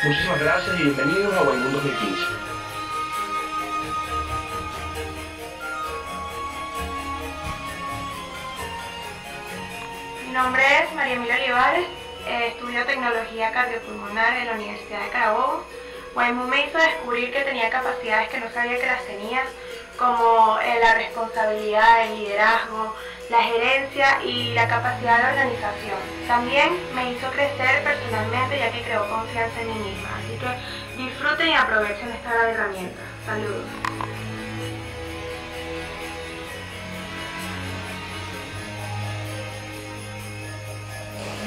Muchísimas gracias y bienvenidos a Guaymún 2015. Mi nombre es María Emilia Olivares, estudio Tecnología Cardiopulmonar en la Universidad de Carabobo. Guaymún me hizo descubrir que tenía capacidades que no sabía que las tenía, como la responsabilidad, el liderazgo, la gerencia y la capacidad de organización. También me hizo crecer personalmente, ya que creó confianza en mí misma. Así que disfruten y aprovechen esta gran herramienta. Saludos.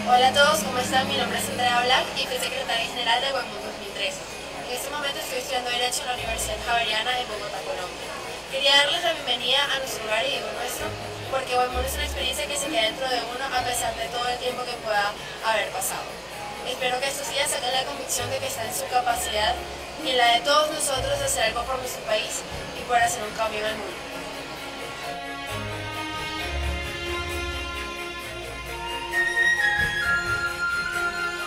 Hola a todos, ¿cómo están? Mi nombre es Andrea Black y soy secretaria general de Guaymún 2013. En este momento estoy estudiando Derecho en la Universidad Javeriana en Bogotá, Colombia. Quería darles la bienvenida a nuestro lugar y digo nuestro, porque Guaymún es una experiencia que se queda dentro de uno a pesar de todo el tiempo que pueda haber pasado. Espero que estos días saquen la convicción de que está en su capacidad y en la de todos nosotros de hacer algo por nuestro país y poder hacer un cambio en el mundo.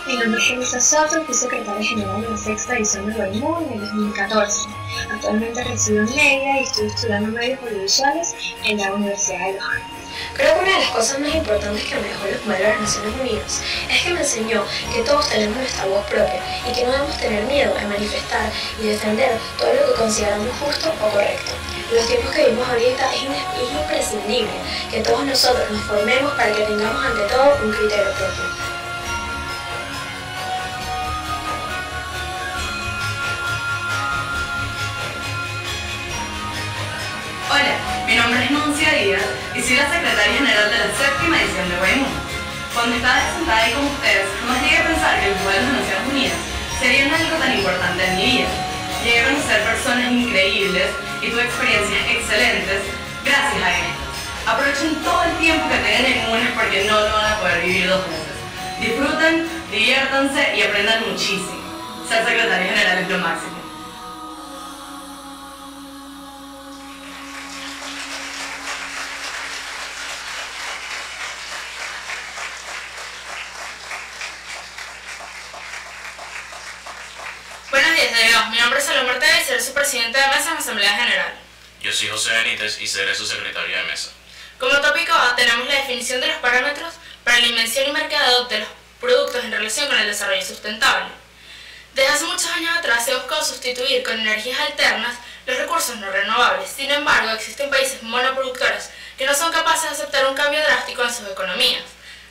Mi nombre es Elisa Soto, fui secretaria general de la sexta edición de Guaymún en el 2014. Actualmente resido en Mérida y estoy estudiando medios audiovisuales en la Universidad de Luján. Creo que una de las cosas más importantes que me dejó el documento de las Naciones Unidas es que me enseñó que todos tenemos nuestra voz propia y que no debemos tener miedo a manifestar y defender todo lo que consideramos justo o correcto. En los tiempos que vivimos ahorita es imprescindible que todos nosotros nos formemos para que tengamos ante todo un criterio propio. Hola, mi nombre es Nuncia Díaz y soy la secretaria general de la séptima edición de Guaymún. Cuando estaba sentada ahí con ustedes, jamás llegué a pensar que el Club de las Naciones Unidas sería algo tan importante en mi vida. Llegué a conocer personas increíbles y tuve experiencias excelentes gracias a esto. Aprovechen todo el tiempo que tengan en comunes porque no lo van a poder vivir dos veces. Disfruten, diviértanse y aprendan muchísimo. Ser secretaria general es lo máximo. Buenos días, delegados. Mi nombre es Salomé Ortega y seré su presidente de mesa en la Asamblea General. Yo soy José Benítez y seré su secretario de mesa. Como tópico A tenemos la definición de los parámetros para la invención y mercadeo de los productos en relación con el desarrollo sustentable. Desde hace muchos años atrás se ha buscado sustituir con energías alternas los recursos no renovables. Sin embargo, existen países monoproductores que no son capaces de aceptar un cambio drástico en sus economías.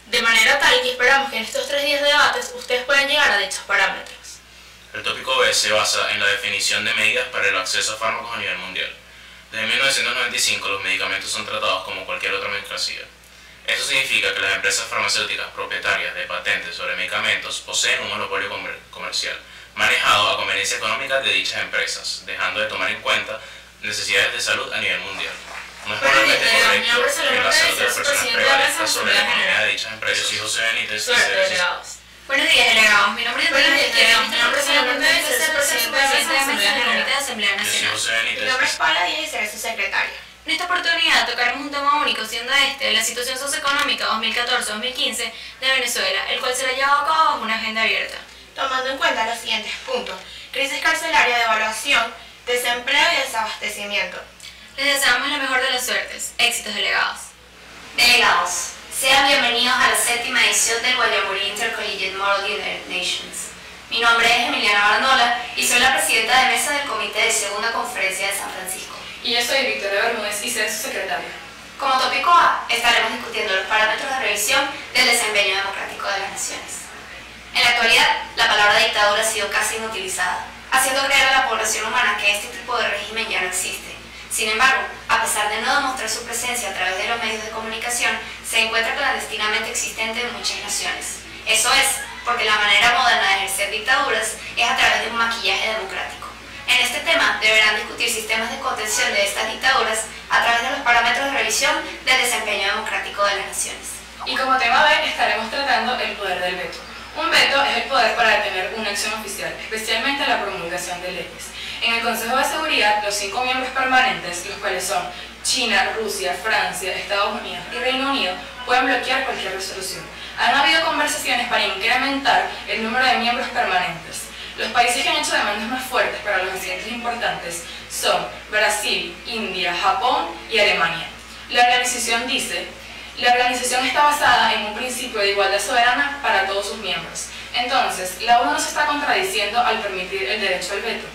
De manera tal que esperamos que en estos 3 días de debates ustedes puedan llegar a dichos parámetros. El tópico B se basa en la definición de medidas para el acceso a fármacos a nivel mundial. Desde 1995 los medicamentos son tratados como cualquier otra mercancía. Esto significa que las empresas farmacéuticas propietarias de patentes sobre medicamentos poseen un monopolio comercial, manejado a conveniencia económica de dichas empresas, dejando de tomar en cuenta necesidades de salud a nivel mundial. No es probablemente correcto que la salud de las personas prevalezca sobre la economía de dichas empresas. Yo soy José Benítez y seré Buenos días, delegados. Mi nombre es Buenos días, delegados. Mi nombre es Salomé Ortega y seré su presidente de mesa en la Asamblea Yo soy José Benítez. Mi nombre es Paula Díaz y seré su secretaria. En esta oportunidad tocaremos un tema único, siendo este la situación socioeconómica 2014-2015 de Venezuela, el cual será llevado a cabo bajo una agenda abierta. Tomando en cuenta los siguientes puntos: crisis carcelaria, devaluación, desempleo y desabastecimiento. Les deseamos la mejor de las suertes. Éxitos, delegados. Delegados, sean bienvenidos a la séptima edición del Guayamurí Intercollegiate Model United Nations. Mi nombre es Emiliana Barnola y soy la presidenta de mesa del Comité de Segunda Conferencia de San Francisco. Y yo soy Victoria Bermúdez y seré su secretaria. Como tópico A, estaremos discutiendo los parámetros de revisión del desempeño democrático de las naciones. En la actualidad, la palabra dictadura ha sido casi inutilizada, haciendo creer a la población humana que este tipo de régimen ya no existe. Sin embargo, a pesar de no demostrar su presencia a través de los medios de comunicación, se encuentra clandestinamente existente en muchas naciones. Eso es, porque la manera moderna de ejercer dictaduras es a través de un maquillaje democrático. En este tema deberán discutir sistemas de contención de estas dictaduras a través de los parámetros de revisión del desempeño democrático de las naciones. Y como tema B estaremos tratando el poder del veto. Un veto es el poder para detener una acción oficial, especialmente la promulgación de leyes. En el Consejo de Seguridad, los 5 miembros permanentes, los cuales son China, Rusia, Francia, Estados Unidos y Reino Unido, pueden bloquear cualquier resolución. Han habido conversaciones para incrementar el número de miembros permanentes. Los países que han hecho demandas más fuertes para los accidentes importantes son Brasil, India, Japón y Alemania. La organización dice: la organización está basada en un principio de igualdad soberana para todos sus miembros. Entonces, la ONU no se está contradiciendo al permitir el derecho al veto.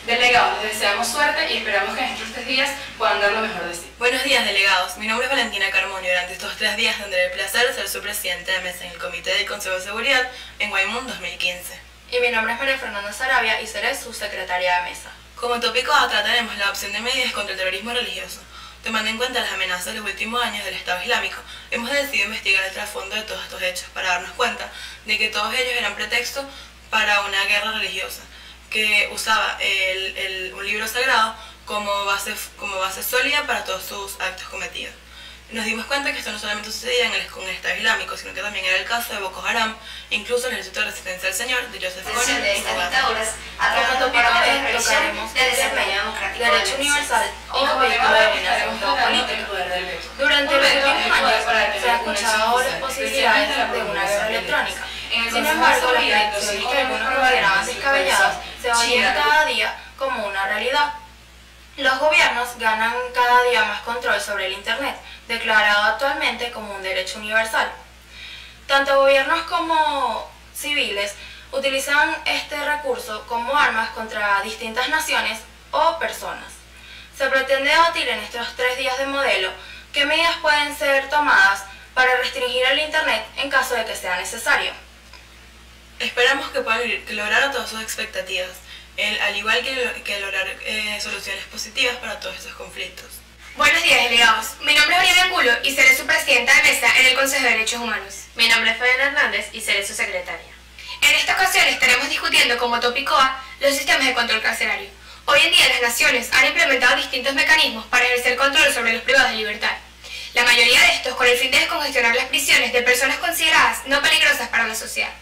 Delegados, les deseamos suerte y esperamos que en estos 3 días puedan dar lo mejor de sí. Buenos días, delegados. Mi nombre es Valentina Carmona y durante estos 3 días tendré el placer de ser su presidente de mesa en el Comité del Consejo de Seguridad en Guaymún 2015. Y mi nombre es María Fernanda Sarabia y seré su secretaria de mesa. Como tópico A trataremos la adopción de medidas contra el terrorismo religioso. Tomando en cuenta las amenazas de los últimos años del Estado Islámico, hemos decidido investigar el trasfondo de todos estos hechos para darnos cuenta de que todos ellos eran pretexto para una guerra religiosa que usaba un libro sagrado como base sólida para todos sus actos cometidos. Nos dimos cuenta que esto no solamente sucedía con el Estado Islámico, sino que también era el caso de Boko Haram e incluso el Ejército de Resistencia del Señor de Joseph Kony. De estas dictaduras a través de la revisión del desempeño democrático Derecho universal y vehículo de dominación político. Durante los últimos años se han escuchado las posibilidades de una guerra electrónica. Sin embargo, las predicciones que algunos consideraban descabelladas se oyen cada día como una realidad. Los gobiernos ganan cada día más control sobre el Internet, declarado actualmente como un derecho universal. Tanto gobiernos como civiles utilizan este recurso como armas contra distintas naciones o personas. Se pretende debatir en estos 3 días de modelo qué medidas pueden ser tomadas para restringir el Internet en caso de que sea necesario. Esperamos que puedan lograr todas sus expectativas, al igual que lograr soluciones positivas para todos estos conflictos. Buenos días, delegados. Mi nombre es Oriana Angulo y seré su presidenta de mesa en el Consejo de Derechos Humanos. Mi nombre es Fabiana Hernández y seré su secretaria. En esta ocasión estaremos discutiendo como tópico A los sistemas de control carcelario. Hoy en día las naciones han implementado distintos mecanismos para ejercer control sobre los privados de libertad. La mayoría de estos con el fin de descongestionar las prisiones de personas consideradas no peligrosas para la sociedad.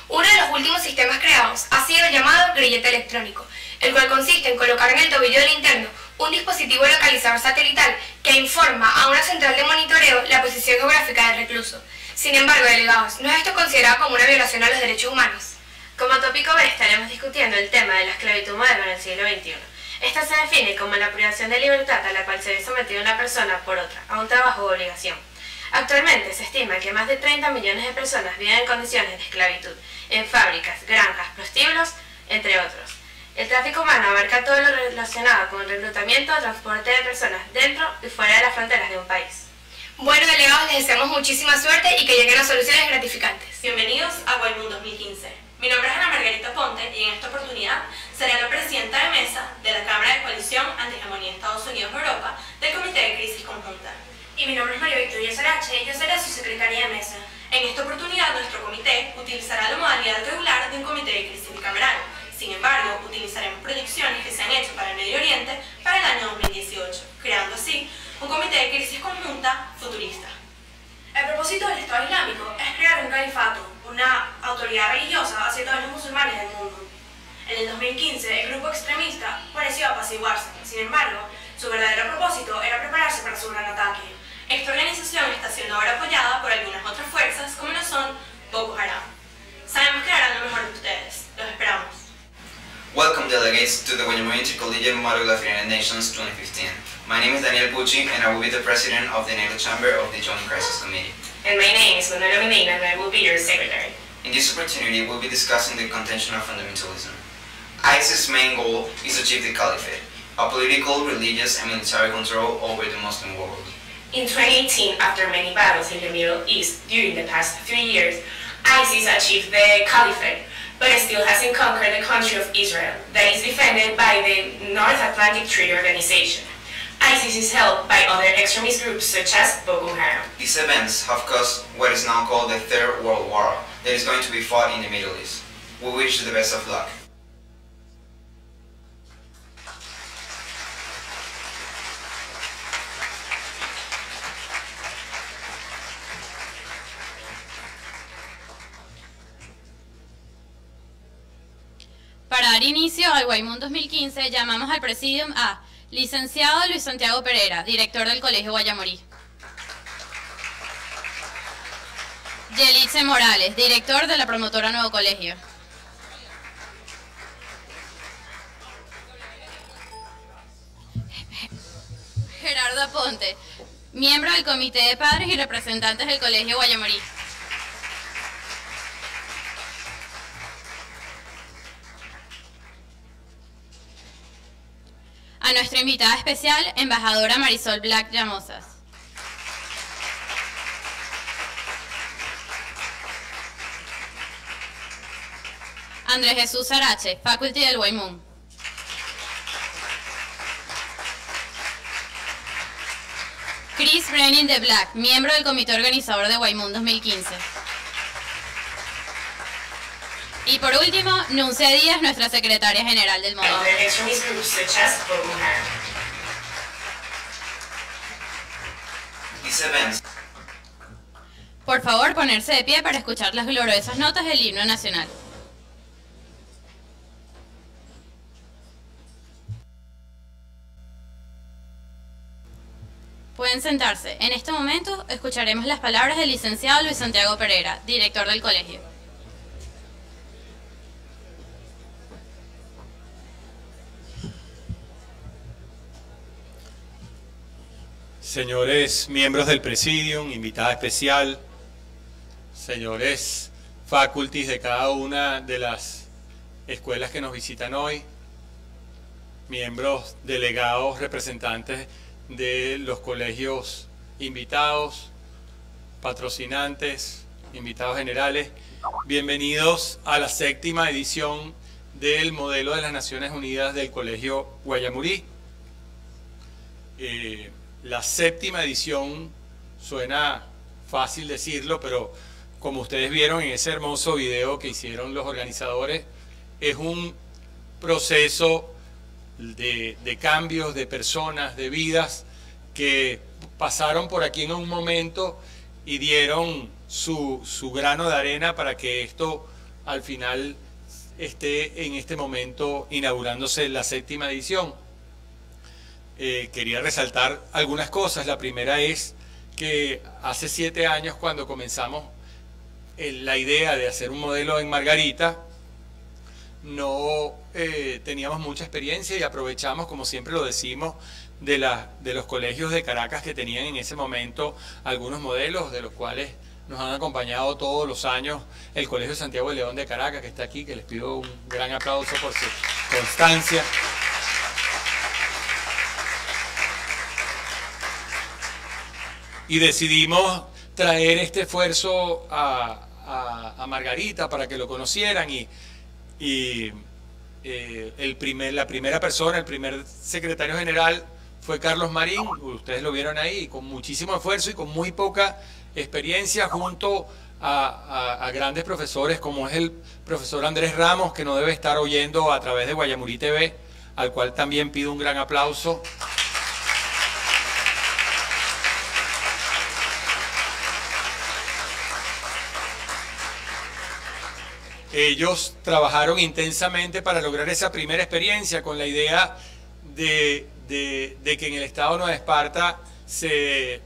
Uno de los últimos sistemas creados ha sido llamado grillete electrónico, el cual consiste en colocar en el tobillo del interno un dispositivo localizador satelital que informa a una central de monitoreo la posición geográfica del recluso. Sin embargo, delegados, ¿no es esto considerado como una violación a los derechos humanos? Como tópico B estaremos discutiendo el tema de la esclavitud moderna en el siglo XXI. Esta se define como la privación de libertad a la cual se ve sometida una persona por otra, a un trabajo o obligación. Actualmente se estima que más de 30 millones de personas viven en condiciones de esclavitud, en fábricas, granjas, prostíbulos, entre otros. El tráfico humano abarca todo lo relacionado con el reclutamiento o transporte de personas dentro y fuera de las fronteras de un país. Bueno, delegados, les deseamos muchísima suerte y que lleguen a soluciones gratificantes. Bienvenidos a Guaymún 2015. Mi nombre es Ana Margarita Ponte y en esta oportunidad seré la presidenta de mesa de la Cámara de Coalición Antihegemonía Estados Unidos-Europa del Comité de Crisis Conjunta. Y mi nombre es María Victoria Sarache y yo seré su secretaria de mesa. En esta oportunidad, nuestro comité utilizará la modalidad regular de un comité de crisis bicameral. Sin embargo, utilizaremos proyecciones que se han hecho para el Medio Oriente para el año 2018, creando así un comité de crisis conjunta futurista. El propósito del Estado Islámico es crear un califato, una autoridad religiosa hacia todos los musulmanes del mundo. En el 2015, el grupo extremista pareció apaciguarse. Sin embargo, su verdadero propósito era prepararse para su gran ataque. Esta organización está siendo ahora apoyada por algunas otras fuerzas, como lo son Boko Haram. Sabemos que harán lo mejor de ustedes. Los esperamos. Welcome, delegates, to the Guaymún Intercollegiate Model of United Nations 2015. My name is Daniel Pucci, and I will be the president of the NATO Chamber of the Joint Crisis Committee. And my name is Manuela Medina, and I will be your secretary. In this opportunity, we'll be discussing the contention of fundamentalism. ISIS's main goal is to achieve the caliphate, a political, religious, and military control over the Muslim world. In 2018, after many battles in the Middle East during the past 3 years, ISIS achieved the caliphate, but it still hasn't conquered the country of Israel, that is defended by the North Atlantic Treaty Organization. ISIS is held by other extremist groups such as Boko Haram. These events have caused what is now called the Third World War that is going to be fought in the Middle East. We wish you the best of luck. Para dar inicio al Guaymún 2015, llamamos al Presidium a licenciado Luis Santiago Pereira, director del Colegio Guayamorí. Yelitze Morales, director de la promotora Nuevo Colegio. Ricardo Aponte, miembro del Comité de Padres y representantes del Colegio Guayamorí. A nuestra invitada especial, embajadora Marisol Black Llamosas. Andrés Jesús Arache, Faculty del Guaymum. Chris Brennan de Black, miembro del comité organizador de Guaymum 2015. Y por último, Nuncia Díaz, nuestra secretaria general del módulo. Por favor, ponerse de pie para escuchar las gloriosas notas del himno nacional. Pueden sentarse. En este momento escucharemos las palabras del licenciado Luis Santiago Pereira, director del colegio. Señores miembros del Presidium, invitada especial, señores faculties de cada una de las escuelas que nos visitan hoy, miembros, delegados, representantes de los colegios invitados, patrocinantes, invitados generales, bienvenidos a la 7ª edición del modelo de las Naciones Unidas del Colegio Guayamorí. La 7ª edición suena fácil decirlo, pero como ustedes vieron en ese hermoso video que hicieron los organizadores, es un proceso de cambios, de personas, de vidas que pasaron por aquí en un momento y dieron su grano de arena para que esto al final esté en este momento inaugurándose la 7ª edición. Quería resaltar algunas cosas. La primera es que hace 7 años, cuando comenzamos la idea de hacer un modelo en Margarita, no teníamos mucha experiencia y aprovechamos, como siempre lo decimos, de los colegios de Caracas que tenían en ese momento algunos modelos, de los cuales nos han acompañado todos los años el Colegio Santiago de León de Caracas, que está aquí, que les pido un gran aplauso por su constancia. Y decidimos traer este esfuerzo a Margarita para que lo conocieran y la primera persona, el primer secretario general fue Carlos Marín, ustedes lo vieron ahí, con muchísimo esfuerzo y con muy poca experiencia, junto a grandes profesores como es el profesor Andrés Ramos, que nos debe estar oyendo a través de Guayamorí TV, al cual también pido un gran aplauso. Ellos trabajaron intensamente para lograr esa primera experiencia con la idea de que en el Estado Nueva Esparta se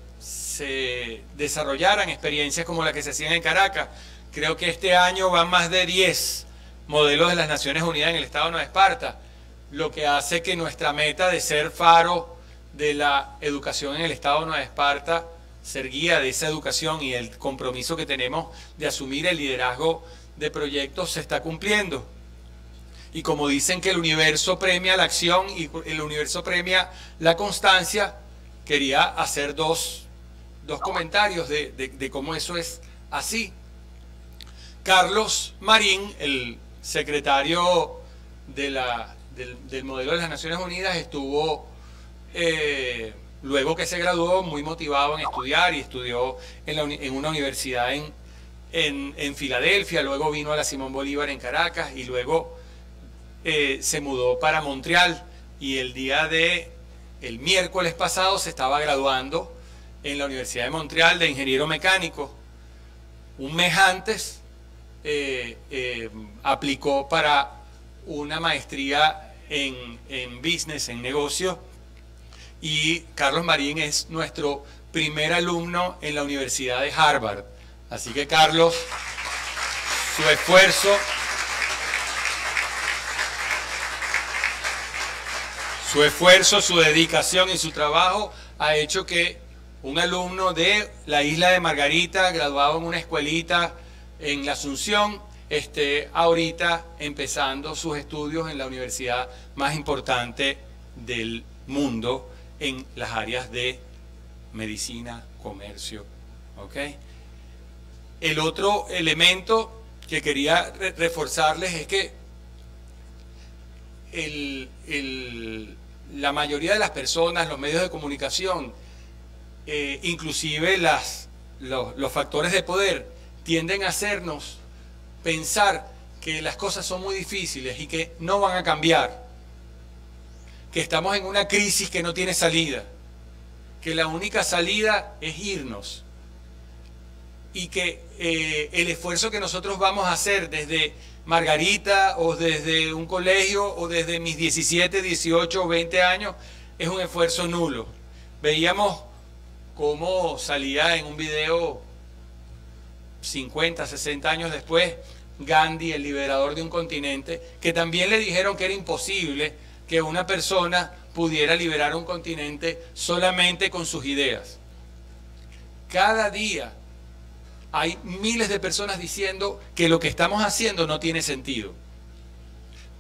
desarrollaran experiencias como la que se hacían en Caracas. Creo que este año van más de 10 modelos de las Naciones Unidas en el Estado Nueva Esparta, lo que hace que nuestra meta de ser faro de la educación en el Estado Nueva Esparta, ser guía de esa educación y el compromiso que tenemos de asumir el liderazgo de proyectos se está cumpliendo. Y como dicen que el universo premia la acción y el universo premia la constancia, quería hacer dos comentarios de cómo eso es así. Carlos Marín, el secretario del modelo de las Naciones Unidas, estuvo, luego que se graduó, muy motivado en estudiar y estudió en una universidad en Filadelfia, luego vino a la Simón Bolívar en Caracas y luego se mudó para Montreal, y el miércoles pasado se estaba graduando en la Universidad de Montreal de ingeniero mecánico. Un mes antes aplicó para una maestría en business, en negocio, y Carlos Marín es nuestro primer alumno en la Universidad de Harvard. Así que Carlos, su esfuerzo Su esfuerzo, su dedicación y su trabajo ha hecho que un alumno de la isla de Margarita, graduado en una escuelita en la Asunción, esté ahorita empezando sus estudios en la universidad más importante del mundo en las áreas de medicina, comercio. ¿Ok? El otro elemento que quería reforzarles es que la mayoría de las personas, los medios de comunicación, inclusive los factores de poder, tienden a hacernos pensar que las cosas son muy difíciles y que no van a cambiar, que estamos en una crisis que no tiene salida, que la única salida es irnos y que el esfuerzo que nosotros vamos a hacer desde Margarita o desde un colegio o desde mis 17, 18 o 20 años es un esfuerzo nulo. Veíamos cómo salía en un video 50, 60 años después Gandhi, el liberador de un continente, que también le dijeron que era imposible que una persona pudiera liberar un continente solamente con sus ideas. Cada día hay miles de personas diciendo que lo que estamos haciendo no tiene sentido.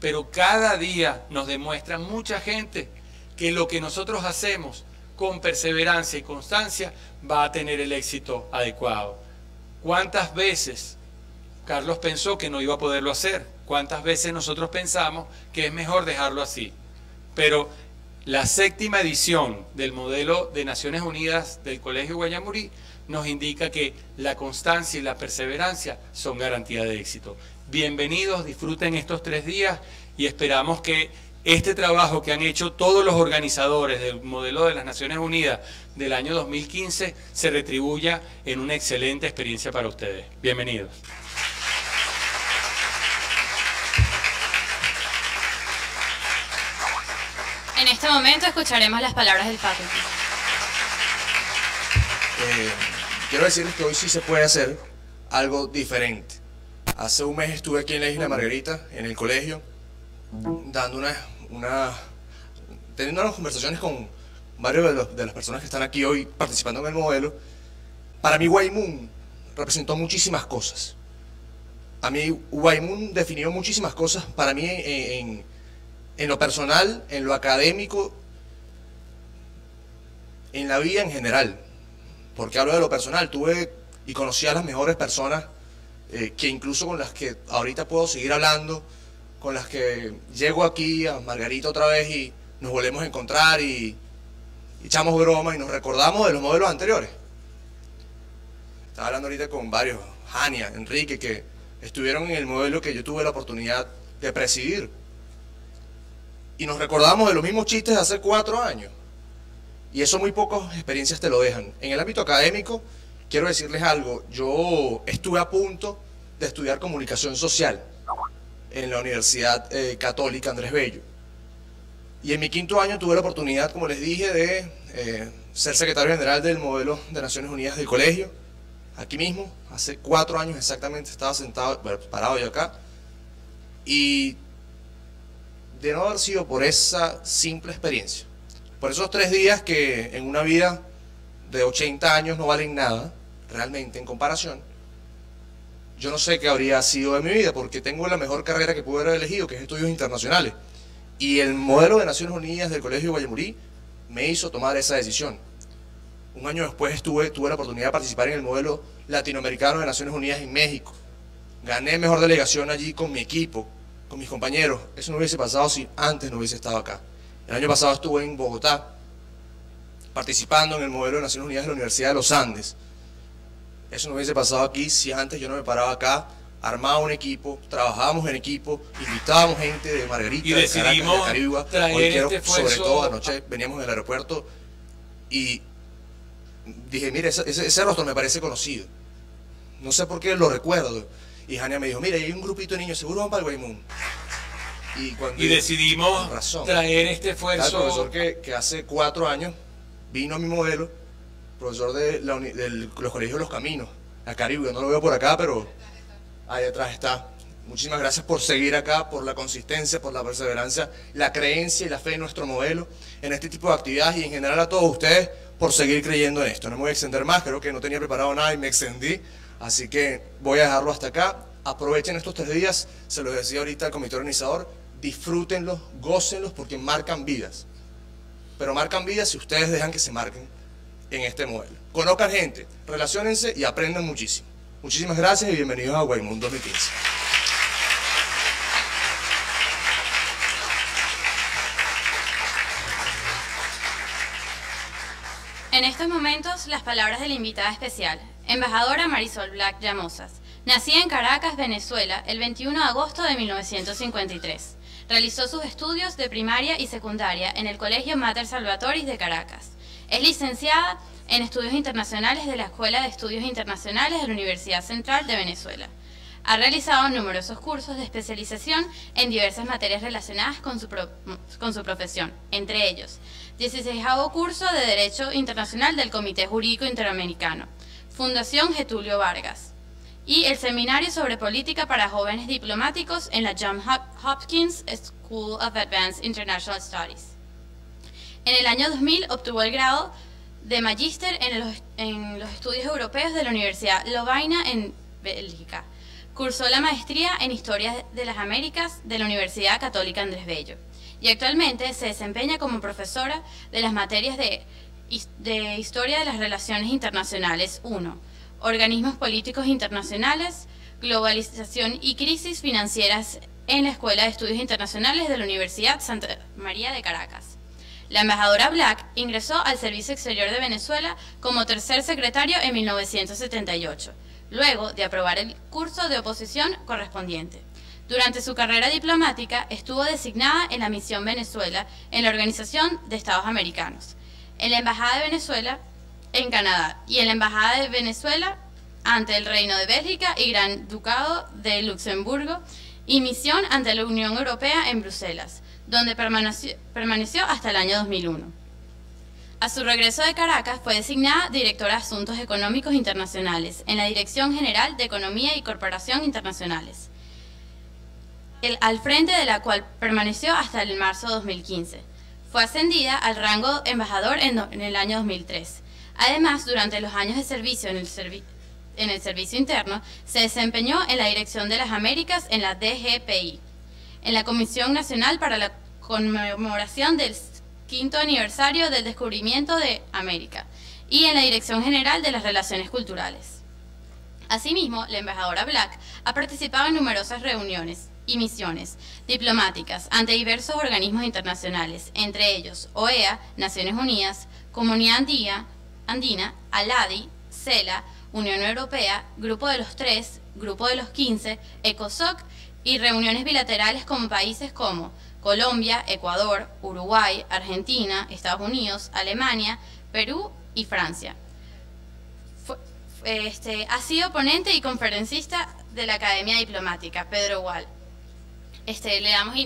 Pero cada día nos demuestra mucha gente que lo que nosotros hacemos con perseverancia y constancia va a tener el éxito adecuado. ¿Cuántas veces Carlos pensó que no iba a poderlo hacer? ¿Cuántas veces nosotros pensamos que es mejor dejarlo así? Pero la 7ª edición del modelo de Naciones Unidas del Colegio Guayamurí nos indica que la constancia y la perseverancia son garantía de éxito. Bienvenidos, disfruten estos 3 días y esperamos que este trabajo que han hecho todos los organizadores del modelo de las Naciones Unidas del año 2015 se retribuya en una excelente experiencia para ustedes. Bienvenidos. En este momento escucharemos las palabras del faculty. Quiero decirles que hoy sí se puede hacer algo diferente. Hace un mes estuve aquí en la isla de Margarita, en el colegio, dando teniendo unas conversaciones con varios de las personas que están aquí hoy participando en el modelo. Para mí Guaymun representó muchísimas cosas. A mí Guaymun definió muchísimas cosas para mí en lo personal, en lo académico, en la vida en general. Porque hablo de lo personal, tuve y conocí a las mejores personas que incluso con las que ahorita puedo seguir hablando, con las que llego aquí a Margarita otra vez y nos volvemos a encontrar y echamos bromas y nos recordamos de los modelos anteriores. Estaba hablando ahorita con varios, Jania, Enrique, que estuvieron en el modelo que yo tuve la oportunidad de presidir. Y nos recordamos de los mismos chistes de hace 4 años. Y eso muy pocas experiencias te lo dejan. En el ámbito académico, quiero decirles algo. Yo estuve a punto de estudiar comunicación social en la Universidad Católica Andrés Bello. Y en mi 5º año tuve la oportunidad, como les dije, de ser secretario general del modelo de Naciones Unidas del colegio. Aquí mismo, hace 4 años exactamente, estaba sentado, parado yo acá. Y de no haber sido por esa simple experiencia, por esos 3 días que en una vida de 80 años no valen nada, realmente en comparación, yo no sé qué habría sido de mi vida, porque tengo la mejor carrera que pude haber elegido, que es estudios internacionales. Y el modelo de Naciones Unidas del Colegio Guayamurí me hizo tomar esa decisión. Un año después tuve la oportunidad de participar en el modelo latinoamericano de Naciones Unidas en México. Gané mejor delegación allí con mi equipo, con mis compañeros. Eso no hubiese pasado si antes no hubiese estado acá. El año pasado estuve en Bogotá, participando en el modelo de Naciones Unidas de la Universidad de los Andes. Eso no hubiese pasado aquí si antes yo no me paraba acá, armaba un equipo, trabajábamos en equipo, invitábamos gente de Margarita, y de Caracas, de Caribe. Traer Sobre todo anoche veníamos del aeropuerto y dije, mire, ese rostro me parece conocido. No sé por qué lo recuerdo. Y Jania me dijo, mire, hay un grupito de niños, seguro van para el Guaymún. Y decidimos traer este esfuerzo. El profesor que hace 4 años vino a mi modelo, profesor de los colegios Los Caminos, a Caribe, no lo veo por acá, pero ahí atrás está. Muchísimas gracias por seguir acá, por la consistencia, por la perseverancia, la creencia y la fe en nuestro modelo, en este tipo de actividades y en general a todos ustedes por seguir creyendo en esto. No me voy a extender más, creo que no tenía preparado nada y me extendí, así que voy a dejarlo hasta acá. Aprovechen estos 3 días, se los decía ahorita al comité organizador, disfrútenlos, gócenlos porque marcan vidas. Pero marcan vidas si ustedes dejan que se marquen en este modelo. Conozcan gente, relaciónense y aprendan muchísimo. Muchísimas gracias y bienvenidos a Guaymundo 2015. En estos momentos, las palabras de la invitada especial, embajadora Marisol Black Llamosas. Nacida en Caracas, Venezuela, el 21 de agosto de 1953. Realizó sus estudios de primaria y secundaria en el Colegio Mater Salvatoris de Caracas. Es licenciada en Estudios Internacionales de la Escuela de Estudios Internacionales de la Universidad Central de Venezuela. Ha realizado numerosos cursos de especialización en diversas materias relacionadas con su profesión, entre ellos 16º curso de Derecho Internacional del Comité Jurídico Interamericano, Fundación Getulio Vargas, y el Seminario sobre Política para Jóvenes Diplomáticos en la Johns Hopkins School of Advanced International Studies. En el año 2000 obtuvo el grado de Magíster en los Estudios Europeos de la Universidad Lovaina en Bélgica. Cursó la maestría en Historia de las Américas de la Universidad Católica Andrés Bello y actualmente se desempeña como profesora de las materias de Historia de las Relaciones Internacionales 1, Organismos Políticos Internacionales, Globalización y Crisis Financieras en la Escuela de Estudios Internacionales de la Universidad Santa María de Caracas. La embajadora Black ingresó al Servicio Exterior de Venezuela como tercer secretario en 1978, luego de aprobar el curso de oposición correspondiente. Durante su carrera diplomática estuvo designada en la Misión Venezuela en la Organización de Estados Americanos, en la Embajada de Venezuela en Canadá y en la Embajada de Venezuela ante el Reino de Bélgica y Gran Ducado de Luxemburgo y misión ante la Unión Europea en Bruselas, donde permaneció hasta el año 2001. A su regreso de Caracas fue designada directora de Asuntos Económicos Internacionales en la Dirección General de Economía y Cooperación Internacionales, al frente de la cual permaneció hasta el marzo de 2015. Fue ascendida al rango de embajador en el año 2003. Además, durante los años de servicio en el servicio interno, se desempeñó en la Dirección de las Américas en la DGPI, en la Comisión Nacional para la Conmemoración del 5º aniversario del descubrimiento de América y en la Dirección General de las Relaciones Culturales. Asimismo, la embajadora Black ha participado en numerosas reuniones y misiones diplomáticas ante diversos organismos internacionales, entre ellos OEA, Naciones Unidas, Comunidad Andina, ALADI, CELA, Unión Europea, Grupo de los 3, Grupo de los 15, ECOSOC y reuniones bilaterales con países como Colombia, Ecuador, Uruguay, Argentina, Estados Unidos, Alemania, Perú y Francia. Ha sido ponente y conferencista de la Academia Diplomática, Pedro Gual. Le damos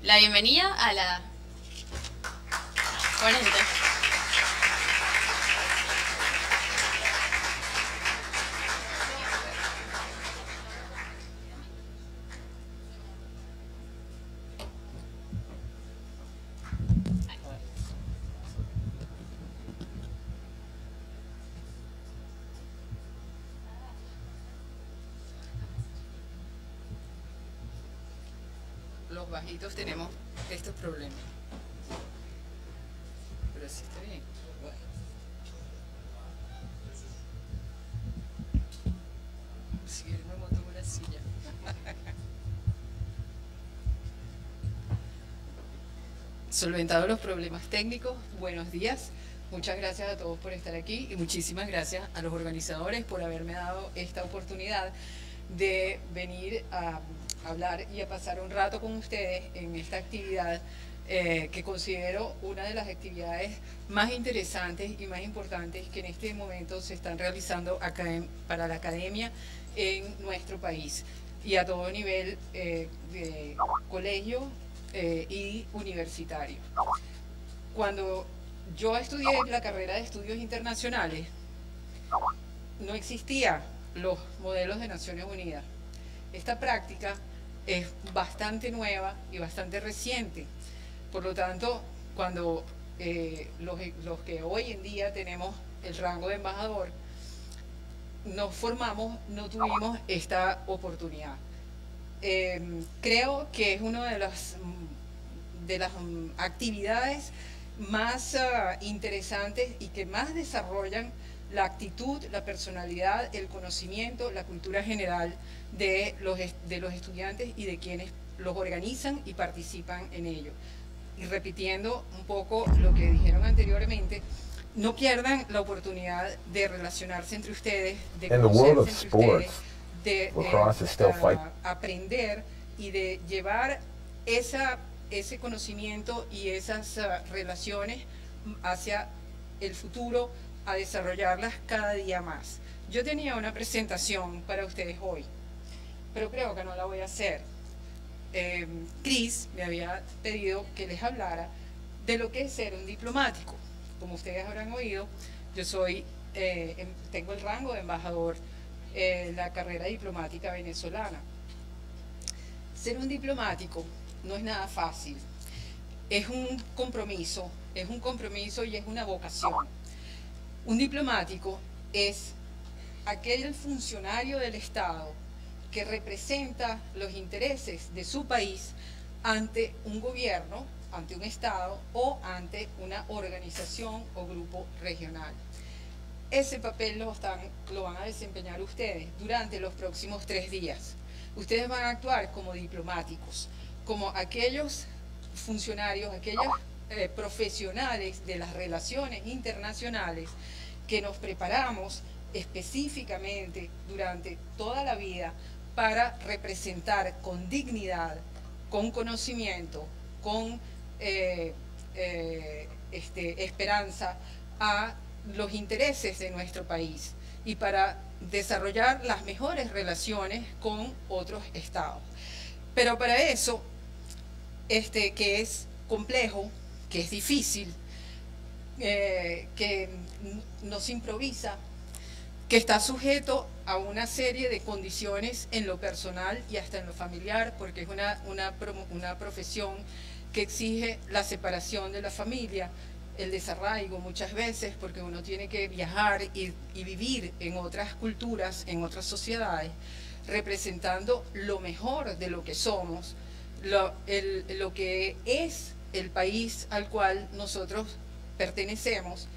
la bienvenida a la ponente. Los bajitos tenemos estos problemas. Pero sí está bien. Si quieres me monto en una silla. Solventados los problemas técnicos, buenos días. Muchas gracias a todos por estar aquí y muchísimas gracias a los organizadores por haberme dado esta oportunidad de venir a hablar y a pasar un rato con ustedes en esta actividad que considero una de las actividades más interesantes y más importantes que en este momento se están realizando acá para la academia en nuestro país y a todo nivel de colegio y universitario. Cuando yo estudié la carrera de estudios internacionales, no existían los modelos de Naciones Unidas. Esta práctica es bastante nueva y bastante reciente. Por lo tanto, cuando los que hoy en día tenemos el rango de embajador nos formamos, no tuvimos esta oportunidad. Creo que es una de las actividades más interesantes y que más desarrollan la actitud, la personalidad, el conocimiento, la cultura general de los estudiantes y de quienes los organizan y participan en ello. Y repitiendo un poco lo que dijeron anteriormente, no pierdan la oportunidad de relacionarse entre ustedes, de conocerse entre ustedes, de aprender y de llevar ese conocimiento y esas relaciones hacia el futuro, a desarrollarlas cada día más. Yo tenía una presentación para ustedes hoy, pero creo que no la voy a hacer. Cris me había pedido que les hablara de lo que es ser un diplomático. Como ustedes habrán oído, yo tengo el rango de embajador en la carrera diplomática venezolana. Ser un diplomático no es nada fácil, es un compromiso y es una vocación. Un diplomático es aquel funcionario del Estado que representa los intereses de su país ante un gobierno, ante un Estado o ante una organización o grupo regional. Ese papel lo van a desempeñar ustedes durante los próximos 3 días. Ustedes van a actuar como diplomáticos, como aquellos funcionarios, aquellos profesionales de las relaciones internacionales que nos preparamos específicamente durante toda la vida para representar con dignidad, con conocimiento, con esperanza a los intereses de nuestro país y para desarrollar las mejores relaciones con otros estados. Pero para eso, que es complejo, que es difícil, que no se improvisa, que está sujeto a una serie de condiciones en lo personal y hasta en lo familiar, porque es una profesión que exige la separación de la familia, el desarraigo muchas veces, porque uno tiene que viajar y vivir en otras culturas, en otras sociedades, representando lo mejor de lo que somos, lo que es el país al cual nosotros pertenecemos.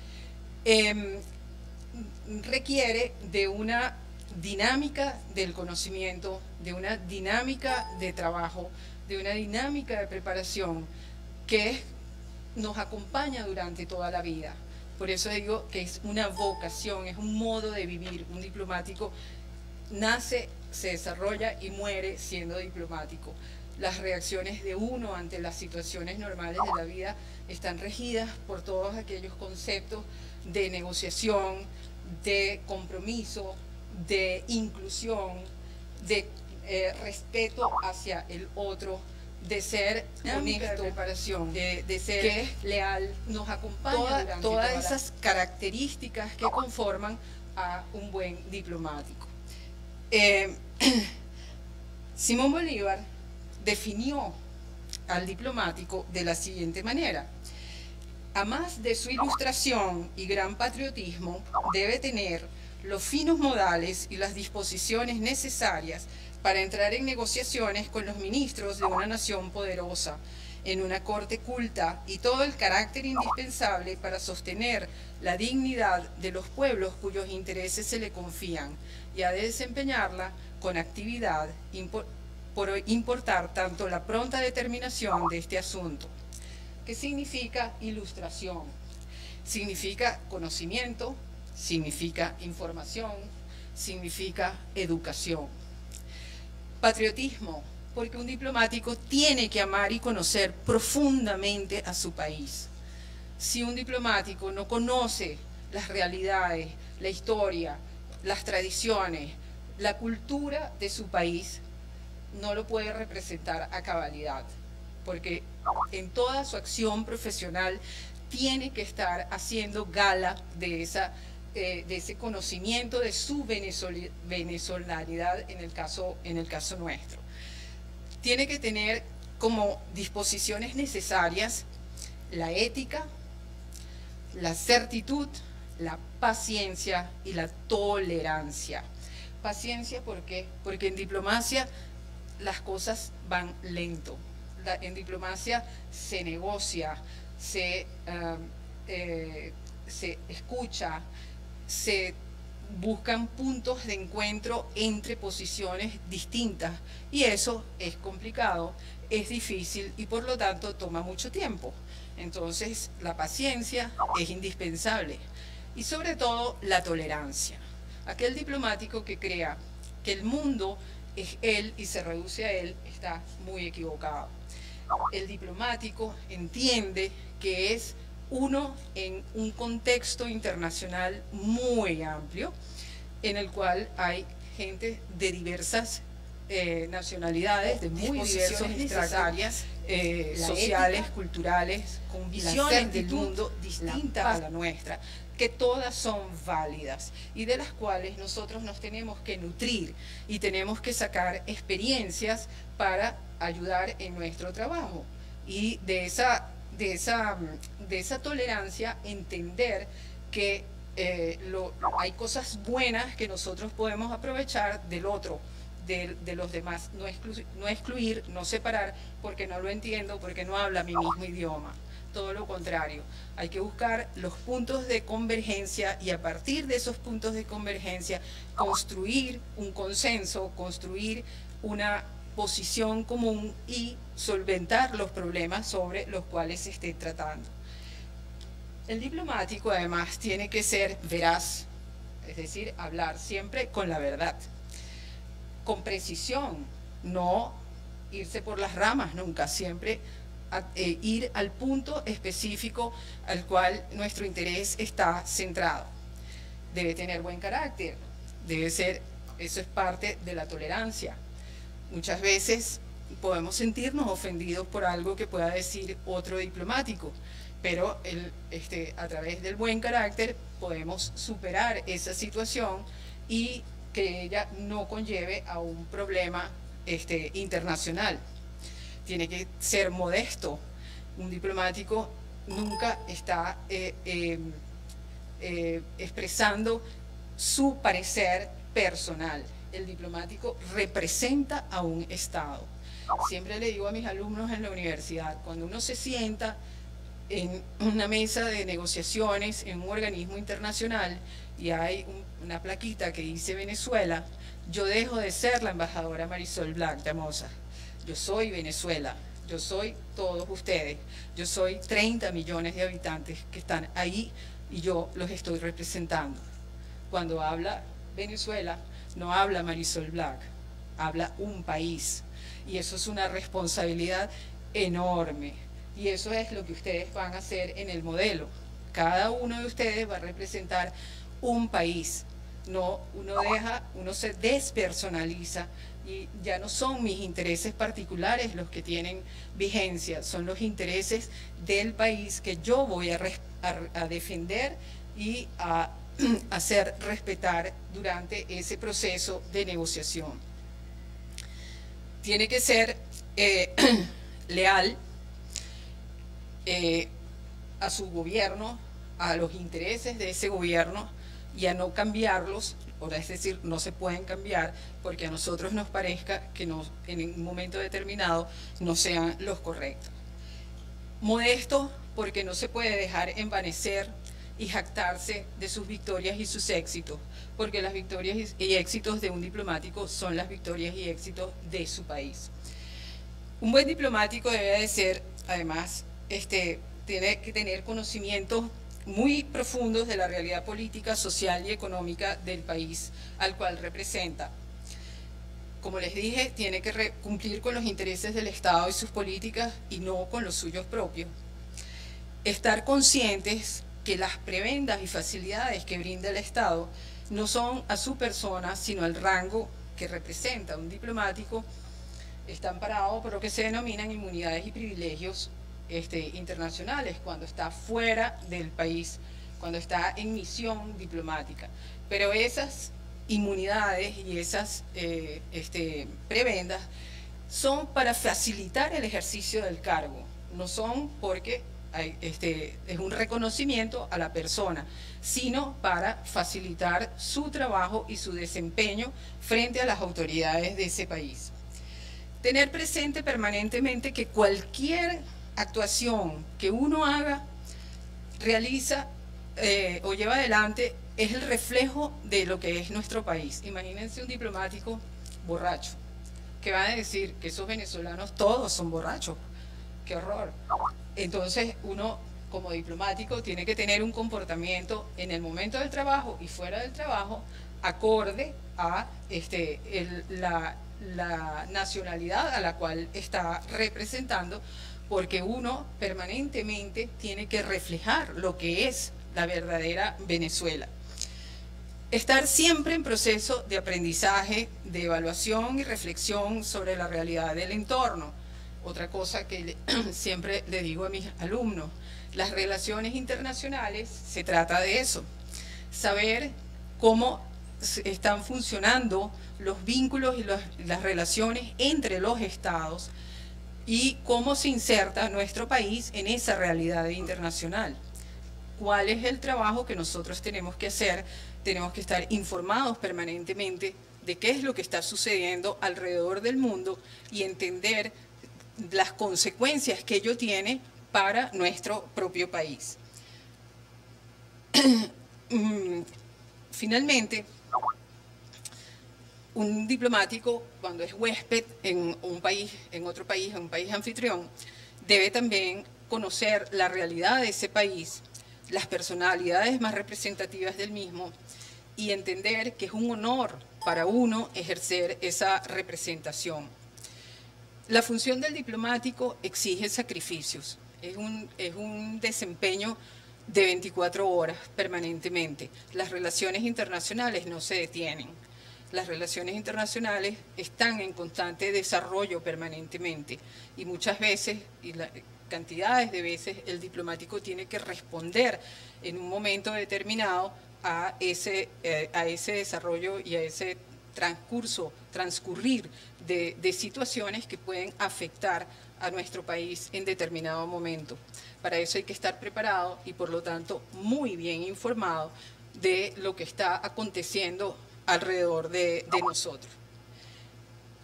Requiere de una dinámica del conocimiento, de una dinámica de trabajo, de una dinámica de preparación que nos acompaña durante toda la vida. Por eso digo que es una vocación, es un modo de vivir. Un diplomático nace, se desarrolla y muere siendo diplomático. Las reacciones de uno ante las situaciones normales de la vida están regidas por todos aquellos conceptos de negociación, de compromiso, de inclusión, de respeto hacia el otro, de ser honesto, de ser leal, nos acompaña todas esas características que conforman a un buen diplomático. Simón Bolívar definió al diplomático de la siguiente manera: a más de su ilustración y gran patriotismo, debe tener los finos modales y las disposiciones necesarias para entrar en negociaciones con los ministros de una nación poderosa, en una corte culta, y todo el carácter indispensable para sostener la dignidad de los pueblos cuyos intereses se le confían, y ha de desempeñarla con actividad, por importar tanto la pronta determinación de este asunto. ¿Qué significa ilustración? Significa conocimiento, significa información, significa educación. Patriotismo, porque un diplomático tiene que amar y conocer profundamente a su país. Si un diplomático no conoce las realidades, la historia, las tradiciones, la cultura de su país, no lo puede representar a cabalidad, porque en toda su acción profesional tiene que estar haciendo gala de ese conocimiento de su venezolanidad en el caso nuestro. tiene que tener como disposiciones necesarias la ética, la certitud, la paciencia y la tolerancia. Paciencia, ¿por qué? Porque en diplomacia las cosas van lento. En diplomacia se negocia, se escucha, se buscan puntos de encuentro entre posiciones distintas, y eso es complicado, es difícil y por lo tanto toma mucho tiempo. Entonces la paciencia es indispensable y sobre todo la tolerancia. Aquel diplomático que crea que el mundo es él y se reduce a él está muy equivocado. El diplomático entiende que es uno en un contexto internacional muy amplio, en el cual hay gente de diversas nacionalidades, de muy diversos estratos sociales, culturales, con visiones del mundo distintas a la nuestra, que todas son válidas y de las cuales nosotros nos tenemos que nutrir y tenemos que sacar experiencias para ayudar en nuestro trabajo. Y de esa tolerancia entender que hay cosas buenas que nosotros podemos aprovechar del otro, de los demás, no excluir, no separar porque no lo entiendo, porque no habla mi mismo idioma. Todo lo contrario, hay que buscar los puntos de convergencia y a partir de esos puntos de convergencia construir un consenso, construir una posición común y solventar los problemas sobre los cuales se esté tratando. El diplomático además tiene que ser veraz, es decir, hablar siempre con la verdad, con precisión, no irse por las ramas nunca, siempre ir al punto específico al cual nuestro interés está centrado. Debe tener buen carácter, eso es parte de la tolerancia. Muchas veces podemos sentirnos ofendidos por algo que pueda decir otro diplomático, pero a través del buen carácter podemos superar esa situación y que ella no conlleve a un problema internacional. Tiene que ser modesto. Un diplomático nunca está expresando su parecer personal. El diplomático representa a un Estado. Siempre le digo a mis alumnos en la universidad, cuando uno se sienta en una mesa de negociaciones en un organismo internacional y hay una plaquita que dice Venezuela, yo dejo de ser la embajadora Marisol Black Llamosa. Yo soy Venezuela, yo soy todos ustedes, yo soy 30 millones de habitantes que están ahí y yo los estoy representando. Cuando habla Venezuela, no habla Marisol Black, habla un país. Y eso es una responsabilidad enorme. Y eso es lo que ustedes van a hacer en el modelo. Cada uno de ustedes va a representar un país. Uno se despersonaliza y ya no son mis intereses particulares los que tienen vigencia, son los intereses del país que yo voy a defender y a hacer respetar durante ese proceso de negociación. Tiene que ser leal a su gobierno, a los intereses de ese gobierno y a no cambiarlos, es decir, no se pueden cambiar porque a nosotros nos parezca que en un momento determinado no sean los correctos. Modesto porque no se puede dejar envanecer y jactarse de sus victorias y sus éxitos, porque las victorias y éxitos de un diplomático son las victorias y éxitos de su país. Un buen diplomático debe de ser, además, tiene que tener conocimientos muy profundos de la realidad política, social y económica del país al cual representa. Como les dije, tiene que cumplir con los intereses del Estado y sus políticas y no con los suyos propios. Estar conscientes que las prebendas y facilidades que brinda el Estado no son a su persona, sino al rango que representa un diplomático, está amparado por lo que se denominan inmunidades y privilegios internacionales cuando está fuera del país, cuando está en misión diplomática. Pero esas inmunidades y esas prebendas son para facilitar el ejercicio del cargo, no son porque es un reconocimiento a la persona, sino para facilitar su trabajo y su desempeño frente a las autoridades de ese país. Tener presente permanentemente que cualquier actuación que uno haga, realiza o lleva adelante es el reflejo de lo que es nuestro país. Imagínense un diplomático borracho, que van a decir que esos venezolanos todos son borrachos. ¡Qué horror! Entonces uno como diplomático tiene que tener un comportamiento en el momento del trabajo y fuera del trabajo acorde a la nacionalidad a la cual está representando, porque uno permanentemente tiene que reflejar lo que es la verdadera Venezuela. Estar siempre en proceso de aprendizaje, de evaluación y reflexión sobre la realidad del entorno. Otra cosa que siempre le digo a mis alumnos, las relaciones internacionales se trata de eso, saber cómo están funcionando los vínculos y las relaciones entre los estados y cómo se inserta nuestro país en esa realidad internacional. ¿Cuál es el trabajo que nosotros tenemos que hacer? Tenemos que estar informados permanentemente de qué es lo que está sucediendo alrededor del mundo y entender las consecuencias que ello tiene para nuestro propio país. Finalmente, un diplomático, cuando es huésped en un país, en otro país, en un país anfitrión, debe también conocer la realidad de ese país, las personalidades más representativas del mismo y entender que es un honor para uno ejercer esa representación. La función del diplomático exige sacrificios, es un desempeño de 24 horas permanentemente. Las relaciones internacionales no se detienen. Las relaciones internacionales están en constante desarrollo permanentemente y muchas veces, y cantidades de veces, el diplomático tiene que responder en un momento determinado a ese desarrollo y a ese transcurrir de situaciones que pueden afectar a nuestro país en determinado momento. Para eso hay que estar preparado y por lo tanto muy bien informado de lo que está aconteciendo alrededor de nosotros.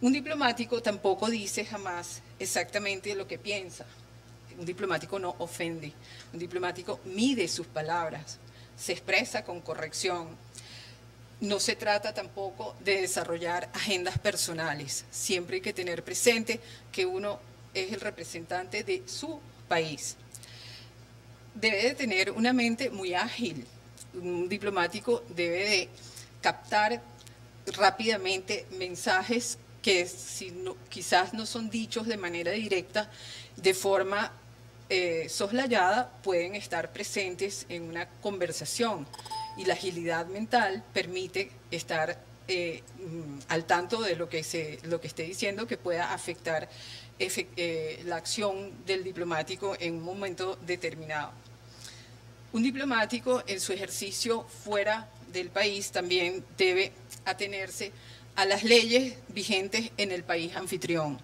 Un diplomático tampoco dice jamás exactamente lo que piensa. Un diplomático no ofende. Un diplomático mide sus palabras, se expresa con corrección. No se trata tampoco de desarrollar agendas personales. Siempre hay que tener presente que uno es el representante de su país. Debe de tener una mente muy ágil. Un diplomático debe de captar rápidamente mensajes que quizás no son dichos de manera directa, de forma soslayada, pueden estar presentes en una conversación y la agilidad mental permite estar al tanto de lo que esté diciendo, que pueda afectar la acción del diplomático en un momento determinado. Un diplomático en su ejercicio fuera del país también debe atenerse a las leyes vigentes en el país anfitrión.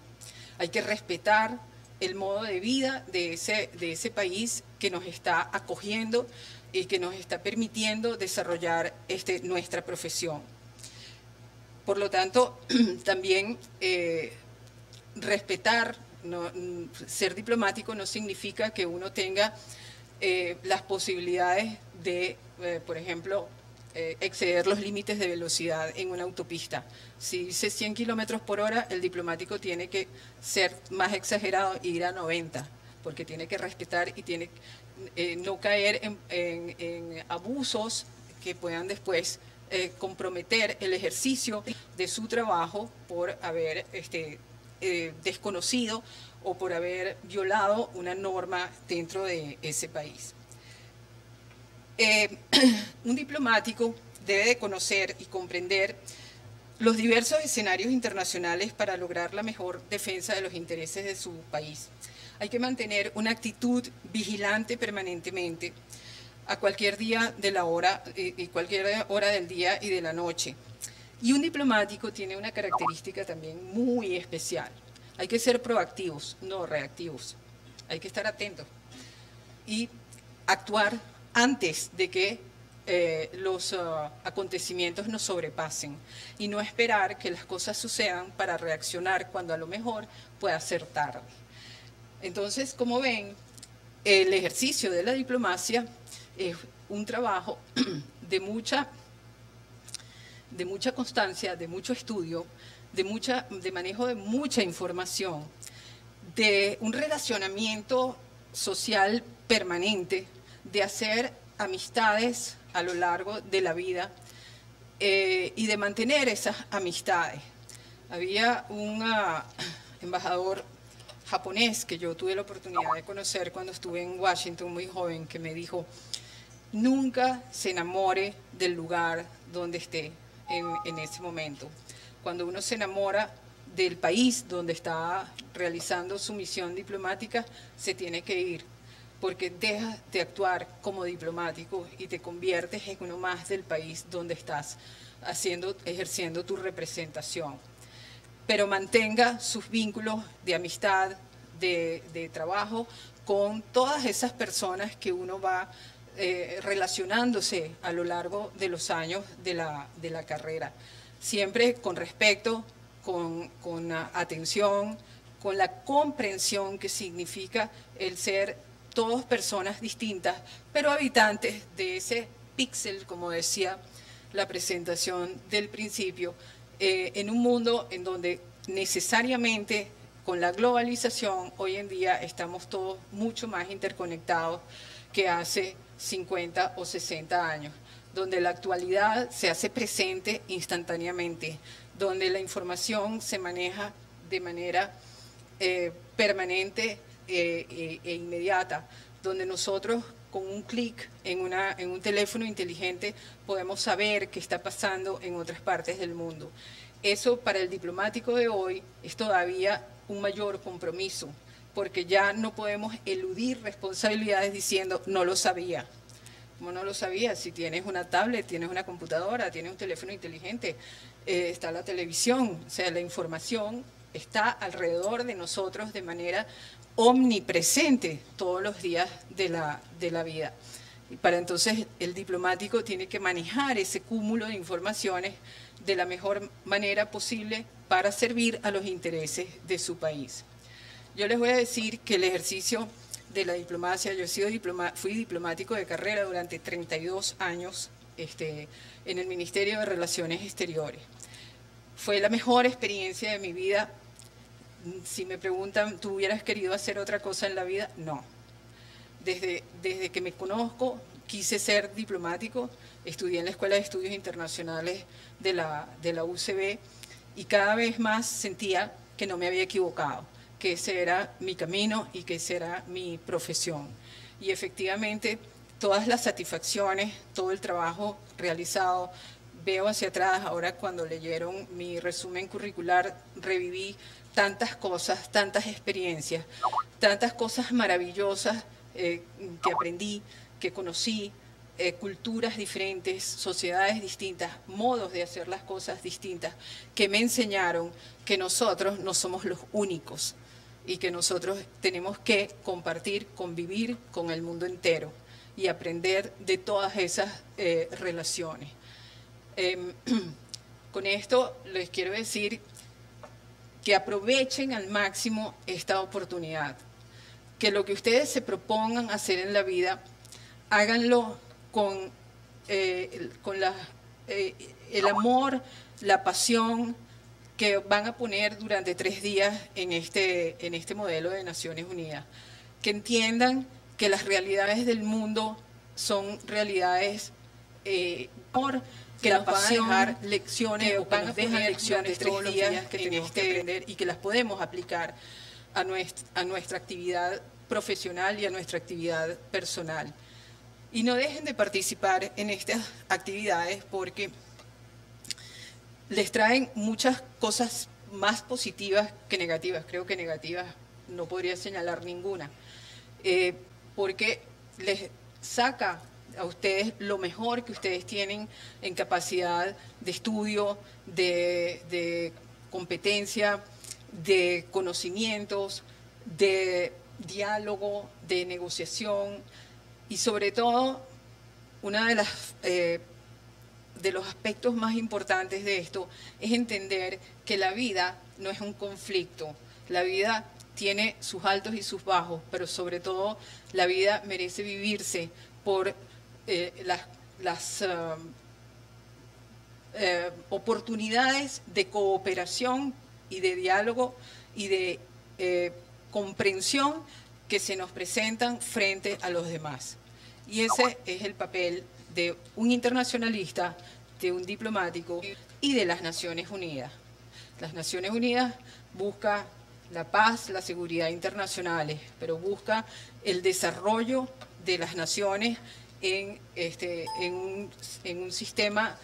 Hay que respetar el modo de vida de ese país que nos está acogiendo y que nos está permitiendo desarrollar nuestra profesión. Por lo tanto, también respetar, ser diplomático no significa que uno tenga las posibilidades de, por ejemplo, exceder los límites de velocidad en una autopista. Si dice 100 kilómetros por hora, el diplomático tiene que ser más exagerado e ir a 90, porque tiene que respetar y tiene no caer en abusos que puedan después comprometer el ejercicio de su trabajo por haber desconocido o por haber violado una norma dentro de ese país. Un diplomático debe de conocer y comprender los diversos escenarios internacionales para lograr la mejor defensa de los intereses de su país. Hay que mantener una actitud vigilante permanentemente a cualquier día de la hora y cualquier hora del día y de la noche. Y un diplomático tiene una característica también muy especial. Hay que ser proactivos, no reactivos. Hay que estar atentos y actuar antes de que los acontecimientos nos sobrepasen y no esperar que las cosas sucedan para reaccionar cuando a lo mejor pueda ser tarde. Entonces, como ven, el ejercicio de la diplomacia es un trabajo de mucha constancia, de mucho estudio, de manejo de mucha información, de un relacionamiento social permanente, de hacer amistades a lo largo de la vida y de mantener esas amistades. Había un embajador japonés que yo tuve la oportunidad de conocer cuando estuve en Washington muy joven, que me dijo: nunca se enamore del lugar donde esté en ese momento. Cuando uno se enamora del país donde está realizando su misión diplomática, se tiene que ir, porque dejas de actuar como diplomático y te conviertes en uno más del país donde estás ejerciendo tu representación. Pero mantenga sus vínculos de amistad, de trabajo con todas esas personas que uno va relacionándose a lo largo de los años de la carrera. Siempre con respeto, con atención, con la comprensión que significa el ser todos personas distintas, pero habitantes de ese píxel, como decía la presentación del principio, en un mundo en donde necesariamente con la globalización hoy en día estamos todos mucho más interconectados que hace 50 o 60 años, donde la actualidad se hace presente instantáneamente, donde la información se maneja de manera permanente e inmediata, donde nosotros con un clic en un teléfono inteligente podemos saber qué está pasando en otras partes del mundo. Eso para el diplomático de hoy es todavía un mayor compromiso, porque ya no podemos eludir responsabilidades diciendo no lo sabía. ¿Cómo no lo sabía? Si tienes una tablet, tienes una computadora, tienes un teléfono inteligente, está la televisión, o sea, la información está alrededor de nosotros de manera omnipresente todos los días de la vida. Y para entonces el diplomático tiene que manejar ese cúmulo de informaciones de la mejor manera posible para servir a los intereses de su país. Yo les voy a decir que el ejercicio de la diplomacia, yo fui diplomático de carrera durante 32 años en el Ministerio de Relaciones Exteriores. Fue la mejor experiencia de mi vida. Si me preguntan, ¿tú hubieras querido hacer otra cosa en la vida? No. Desde que me conozco, quise ser diplomático, estudié en la Escuela de Estudios Internacionales de la UCB y cada vez más sentía que no me había equivocado, que ese era mi camino y que esa era mi profesión. Y efectivamente, todas las satisfacciones, todo el trabajo realizado, veo hacia atrás, ahora cuando leyeron mi resumen curricular, reviví tantas cosas, tantas experiencias, tantas cosas maravillosas que aprendí, que conocí, culturas diferentes, sociedades distintas, modos de hacer las cosas distintas, que me enseñaron que nosotros no somos los únicos y que nosotros tenemos que compartir, convivir con el mundo entero y aprender de todas esas relaciones. Con esto les quiero decir que aprovechen al máximo esta oportunidad, que lo que ustedes se propongan hacer en la vida, háganlo con el amor, la pasión que van a poner durante 3 días en este modelo de Naciones Unidas. Que entiendan que las realidades del mundo son realidades que nos van a dejar lecciones, o que nos dejan lecciones todos los días que tenemos que aprender y que las podemos aplicar a nuestra actividad profesional y a nuestra actividad personal. Y no dejen de participar en estas actividades porque les traen muchas cosas más positivas que negativas. Creo que negativas no podría señalar ninguna, porque les saca a ustedes lo mejor que ustedes tienen en capacidad de estudio, de competencia, de conocimientos, de diálogo, de negociación y sobre todo una de los aspectos más importantes de esto es entender que la vida no es un conflicto, la vida tiene sus altos y sus bajos, pero sobre todo la vida merece vivirse por las oportunidades de cooperación y de diálogo y de comprensión que se nos presentan frente a los demás. Y ese es el papel de un internacionalista, de un diplomático y de las Naciones Unidas. Las Naciones Unidas buscan la paz, la seguridad internacionales, pero busca el desarrollo de las naciones en un sistema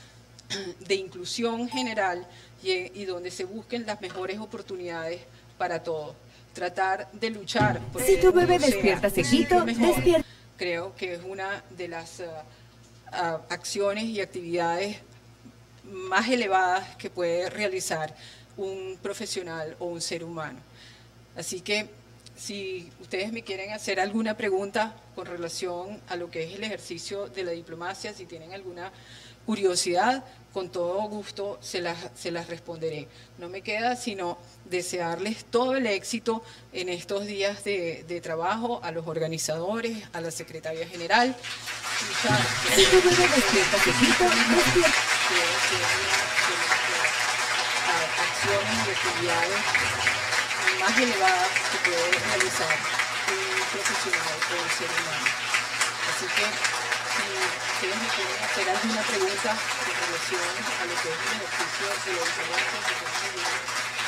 de inclusión general y donde se busquen las mejores oportunidades para todos. Tratar de luchar por si tu bebé despierta sequito, despierta. Creo que es una de las acciones y actividades más elevadas que puede realizar un profesional o un ser humano. Así que si ustedes me quieren hacer alguna pregunta con relación a lo que es el ejercicio de la diplomacia, si tienen alguna curiosidad, con todo gusto se las responderé. No me queda sino desearles todo el éxito en estos días de trabajo, a los organizadores, a la secretaria general. Acciones y actividades más elevadas que puede realizar un profesional o un ser humano. Así que si ustedes me pueden hacer alguna pregunta en relación a lo que es el ejercicio de la diplomacia, si tienen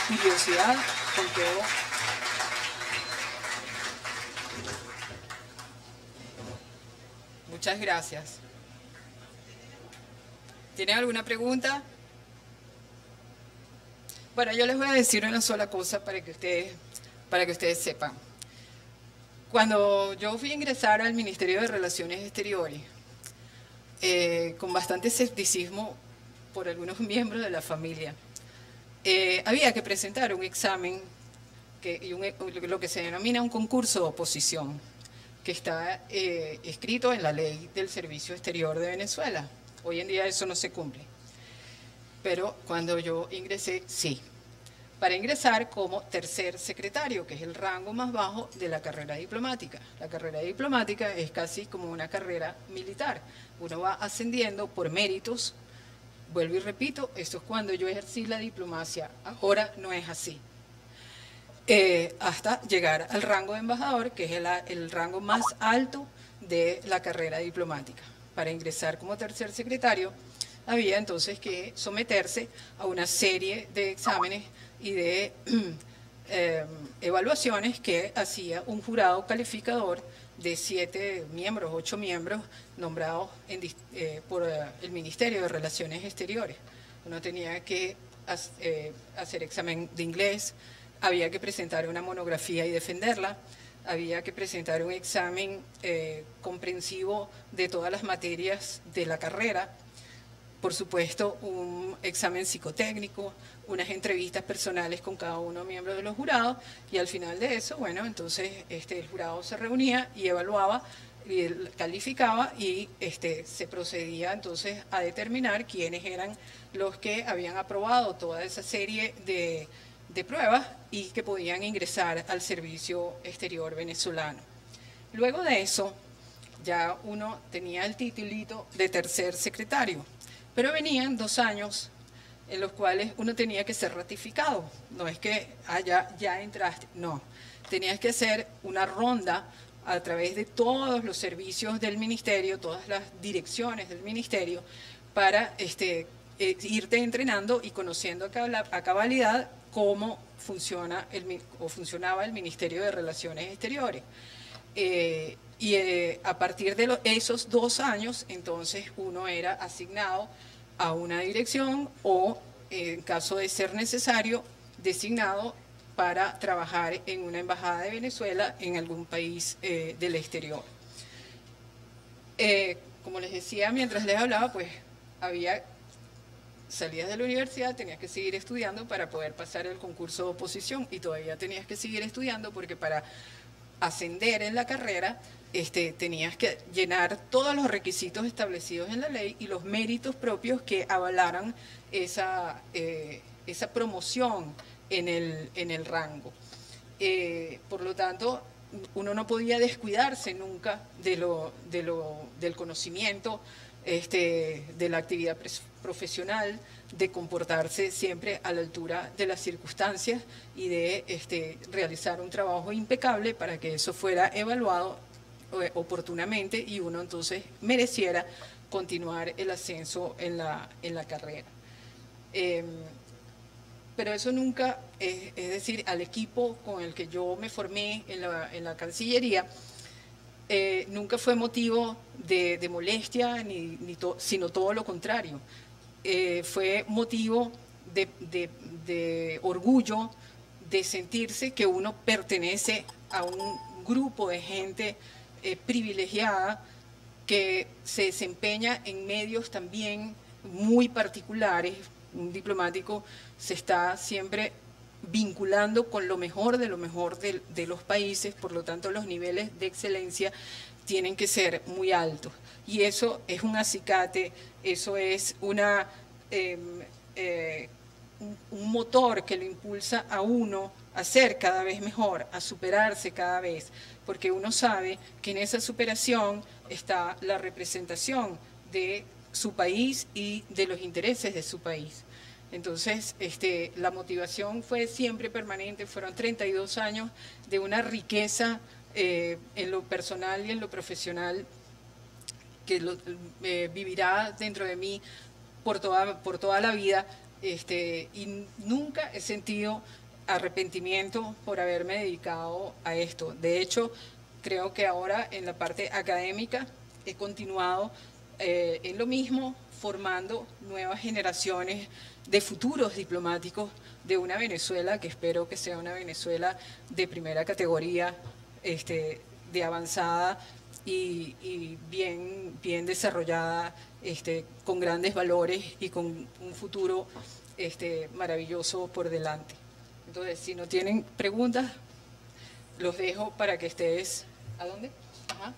alguna curiosidad, con todo. Muchas gracias. ¿Tienen alguna pregunta? Bueno, yo les voy a decir una sola cosa para que ustedes sepan. Cuando yo fui a ingresar al Ministerio de Relaciones Exteriores, con bastante escepticismo por algunos miembros de la familia, había que presentar un examen, lo que se denomina un concurso de oposición, que está escrito en la Ley del Servicio Exterior de Venezuela. Hoy en día eso no se cumple. Pero cuando yo ingresé, sí, para ingresar como tercer secretario, que es el rango más bajo de la carrera diplomática. La carrera diplomática es casi como una carrera militar. Uno va ascendiendo por méritos. Vuelvo y repito, esto es cuando yo ejercí la diplomacia. Ahora no es así. Hasta llegar al rango de embajador, que es el rango más alto de la carrera diplomática. Para ingresar como tercer secretario, había entonces que someterse a una serie de exámenes y de evaluaciones que hacía un jurado calificador de 7 miembros, 8 miembros, nombrados por el Ministerio de Relaciones Exteriores. Uno tenía que hacer examen de inglés, había que presentar una monografía y defenderla, había que presentar un examen comprensivo de todas las materias de la carrera, por supuesto, un examen psicotécnico, unas entrevistas personales con cada uno de los miembros de los jurados, y al final de eso, bueno, entonces el jurado se reunía y evaluaba, y calificaba, y se procedía entonces a determinar quiénes eran los que habían aprobado toda esa serie de pruebas y que podían ingresar al servicio exterior venezolano. Luego de eso, ya uno tenía el titulito de tercer secretario. Pero venían 2 años en los cuales uno tenía que ser ratificado. No es que ya entraste, no. Tenías que hacer una ronda a través de todos los servicios del ministerio, todas las direcciones del ministerio, para irte entrenando y conociendo a cabalidad cómo funcionaba el Ministerio de Relaciones Exteriores. A partir de esos 2 años, entonces uno era asignado a una dirección o, en caso de ser necesario, designado para trabajar en una embajada de Venezuela en algún país del exterior. Como les decía mientras les hablaba, pues había salías de la universidad, tenías que seguir estudiando para poder pasar el concurso de oposición y todavía tenías que seguir estudiando porque para ascender en la carrera tenías que llenar todos los requisitos establecidos en la ley y los méritos propios que avalaran esa promoción en el rango. Por lo tanto, uno no podía descuidarse nunca del conocimiento, de la actividad profesional, de comportarse siempre a la altura de las circunstancias y de realizar un trabajo impecable para que eso fuera evaluado oportunamente y uno entonces mereciera continuar el ascenso en la carrera. Pero eso nunca, es decir, al equipo con el que yo me formé en la Cancillería, nunca fue motivo de molestia, sino todo lo contrario. Fue motivo de orgullo, de sentirse que uno pertenece a un grupo de gente privilegiada que se desempeña en medios también muy particulares. Un diplomático se está siempre vinculando con lo mejor de los países, por lo tanto los niveles de excelencia tienen que ser muy altos. Y eso es un acicate, eso es un motor que lo impulsa a uno a ser cada vez mejor, a superarse cada vez, porque uno sabe que en esa superación está la representación de su país y de los intereses de su país. Entonces, la motivación fue siempre permanente, fueron 32 años de una riqueza en lo personal y en lo profesional que vivirá dentro de mí por toda la vida, y nunca he sentido arrepentimiento por haberme dedicado a esto. De hecho, creo que ahora en la parte académica he continuado en lo mismo, formando nuevas generaciones de futuros diplomáticos de una Venezuela que espero que sea una Venezuela de primera categoría, de avanzada y bien desarrollada, con grandes valores y con un futuro maravilloso por delante. Entonces, si no tienen preguntas, los dejo para que ustedes... ¿A dónde? Ajá.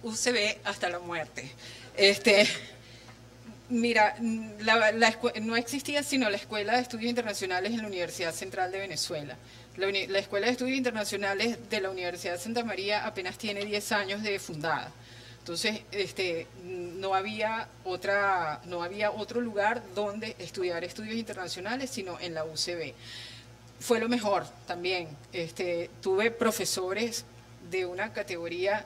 UCB hasta la muerte. Mira, no existía sino la Escuela de Estudios Internacionales en la Universidad Central de Venezuela. La Escuela de Estudios Internacionales de la Universidad de Santa María apenas tiene 10 años de fundada. Entonces, no había otro lugar donde estudiar estudios internacionales sino en la UCB. Fue lo mejor también. Tuve profesores de una categoría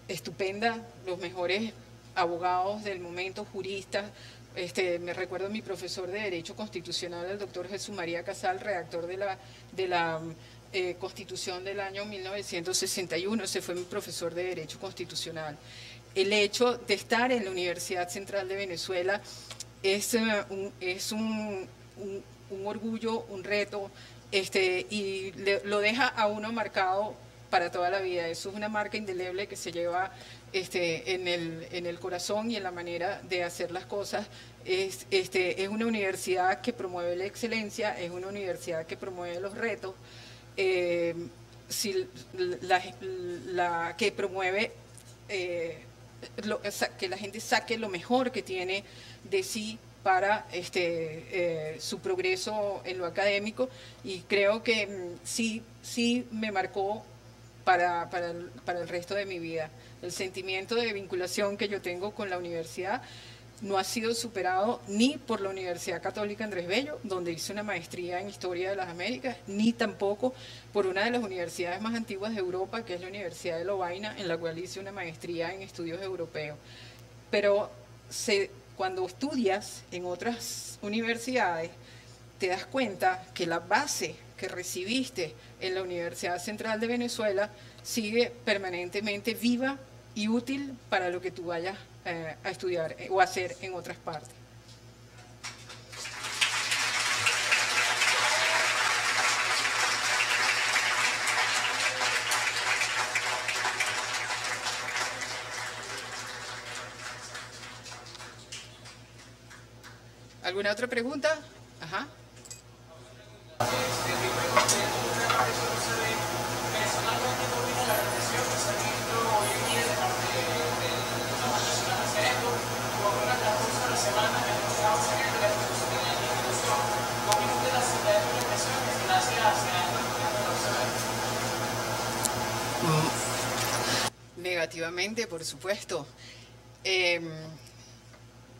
estupenda, los mejores abogados del momento, juristas. Me recuerdo a mi profesor de Derecho Constitucional, el doctor Jesús María Casal, redactor de la Constitución del año 1961, ese fue mi profesor de Derecho Constitucional. El hecho de estar en la Universidad Central de Venezuela es un orgullo, un reto, y lo deja a uno marcado para toda la vida. Eso es una marca indeleble que se lleva en el corazón y en la manera de hacer las cosas. Es una universidad que promueve la excelencia, es una universidad que promueve los retos, que promueve que la gente saque lo mejor que tiene de sí para su progreso en lo académico, y creo que sí me marcó para el resto de mi vida. El sentimiento de vinculación que yo tengo con la universidad no ha sido superado ni por la Universidad Católica Andrés Bello, donde hice una maestría en Historia de las Américas, ni tampoco por una de las universidades más antiguas de Europa, que es la Universidad de Lovaina, en la cual hice una maestría en Estudios Europeos. Pero cuando estudias en otras universidades, te das cuenta que la base que recibiste en la Universidad Central de Venezuela sigue permanentemente viva y útil para lo que tú vayas a estudiar o a hacer en otras partes. ¿Alguna otra pregunta? Ajá. Negativamente, por supuesto.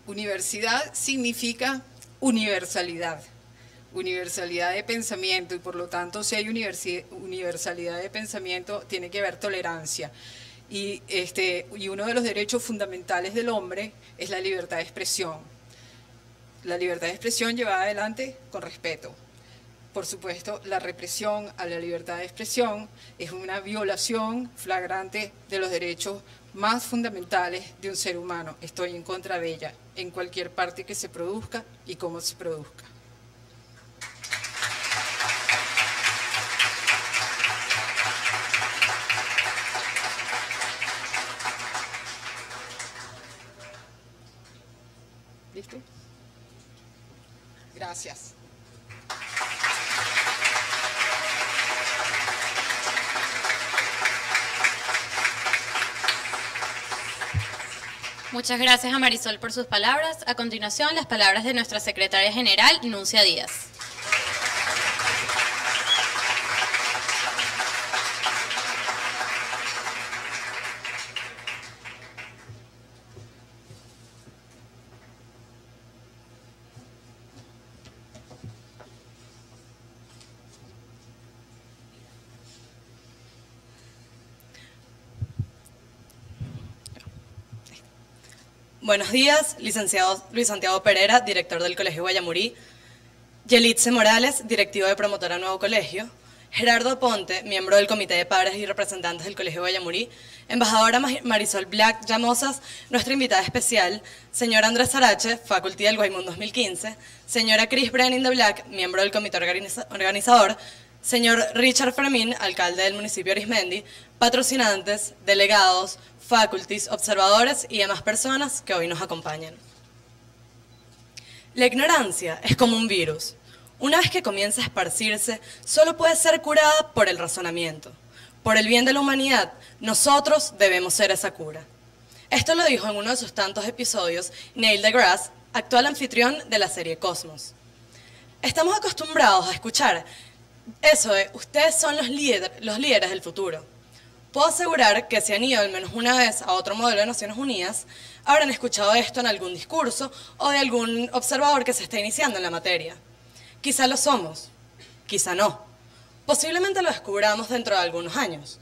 Universidad significa universalidad, universalidad de pensamiento, y por lo tanto, si hay universalidad de pensamiento, tiene que haber tolerancia. Y uno de los derechos fundamentales del hombre es la libertad de expresión. La libertad de expresión llevada adelante con respeto. Por supuesto, la represión a la libertad de expresión es una violación flagrante de los derechos más fundamentales de un ser humano. Estoy en contra de ella, en cualquier parte que se produzca y cómo se produzca. ¿Listo? Gracias. Muchas gracias a Marisol por sus palabras. A continuación, las palabras de nuestra secretaria general, Nuncia Díaz. Buenos días, licenciado Luis Santiago Pereira, director del Colegio Guayamurí, Yelitze Morales, directivo de Promotora Nuevo Colegio, Gerardo Ponte, miembro del Comité de Padres y Representantes del Colegio Guayamurí, embajadora Marisol Black Llamosas, nuestra invitada especial, señor Andrés Sarache, Faculty del Guaymún 2015, señora Chris Brennan de Black, miembro del Comité Organizador, señor Richard Fermín, alcalde del municipio de Arismendi, patrocinantes, delegados, faculties, observadores y demás personas que hoy nos acompañan. La ignorancia es como un virus. Una vez que comienza a esparcirse, solo puede ser curada por el razonamiento. Por el bien de la humanidad, nosotros debemos ser esa cura. Esto lo dijo en uno de sus tantos episodios Neil deGrasse, actual anfitrión de la serie Cosmos. Estamos acostumbrados a escuchar eso de ustedes son los líderes del futuro. Puedo asegurar que si han ido al menos una vez a otro modelo de Naciones Unidas, habrán escuchado esto en algún discurso o de algún observador que se está iniciando en la materia. Quizá lo somos, quizá no. Posiblemente lo descubramos dentro de algunos años.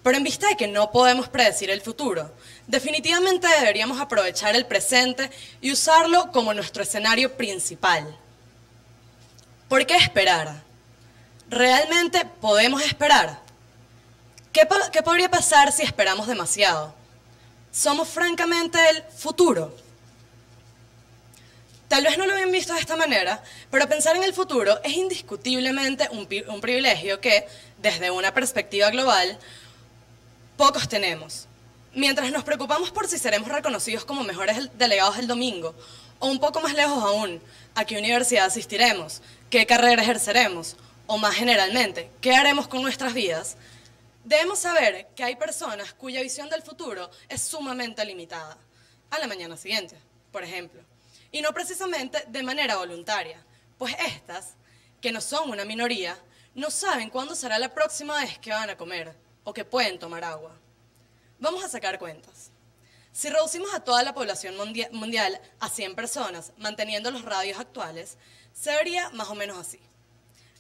Pero en vista de que no podemos predecir el futuro, definitivamente deberíamos aprovechar el presente y usarlo como nuestro escenario principal. ¿Por qué esperar? ¿Realmente podemos esperar? ¿Qué podría pasar si esperamos demasiado? ¿Somos francamente el futuro? Tal vez no lo habían visto de esta manera, pero pensar en el futuro es indiscutiblemente un privilegio que, desde una perspectiva global, pocos tenemos. Mientras nos preocupamos por si seremos reconocidos como mejores delegados el domingo, o un poco más lejos aún, a qué universidad asistiremos, qué carrera ejerceremos, o más generalmente, qué haremos con nuestras vidas, debemos saber que hay personas cuya visión del futuro es sumamente limitada, a la mañana siguiente, por ejemplo, y no precisamente de manera voluntaria, pues estas, que no son una minoría, no saben cuándo será la próxima vez que van a comer o que pueden tomar agua. Vamos a sacar cuentas. Si reducimos a toda la población mundial a 100 personas, manteniendo los radios actuales, se vería más o menos así.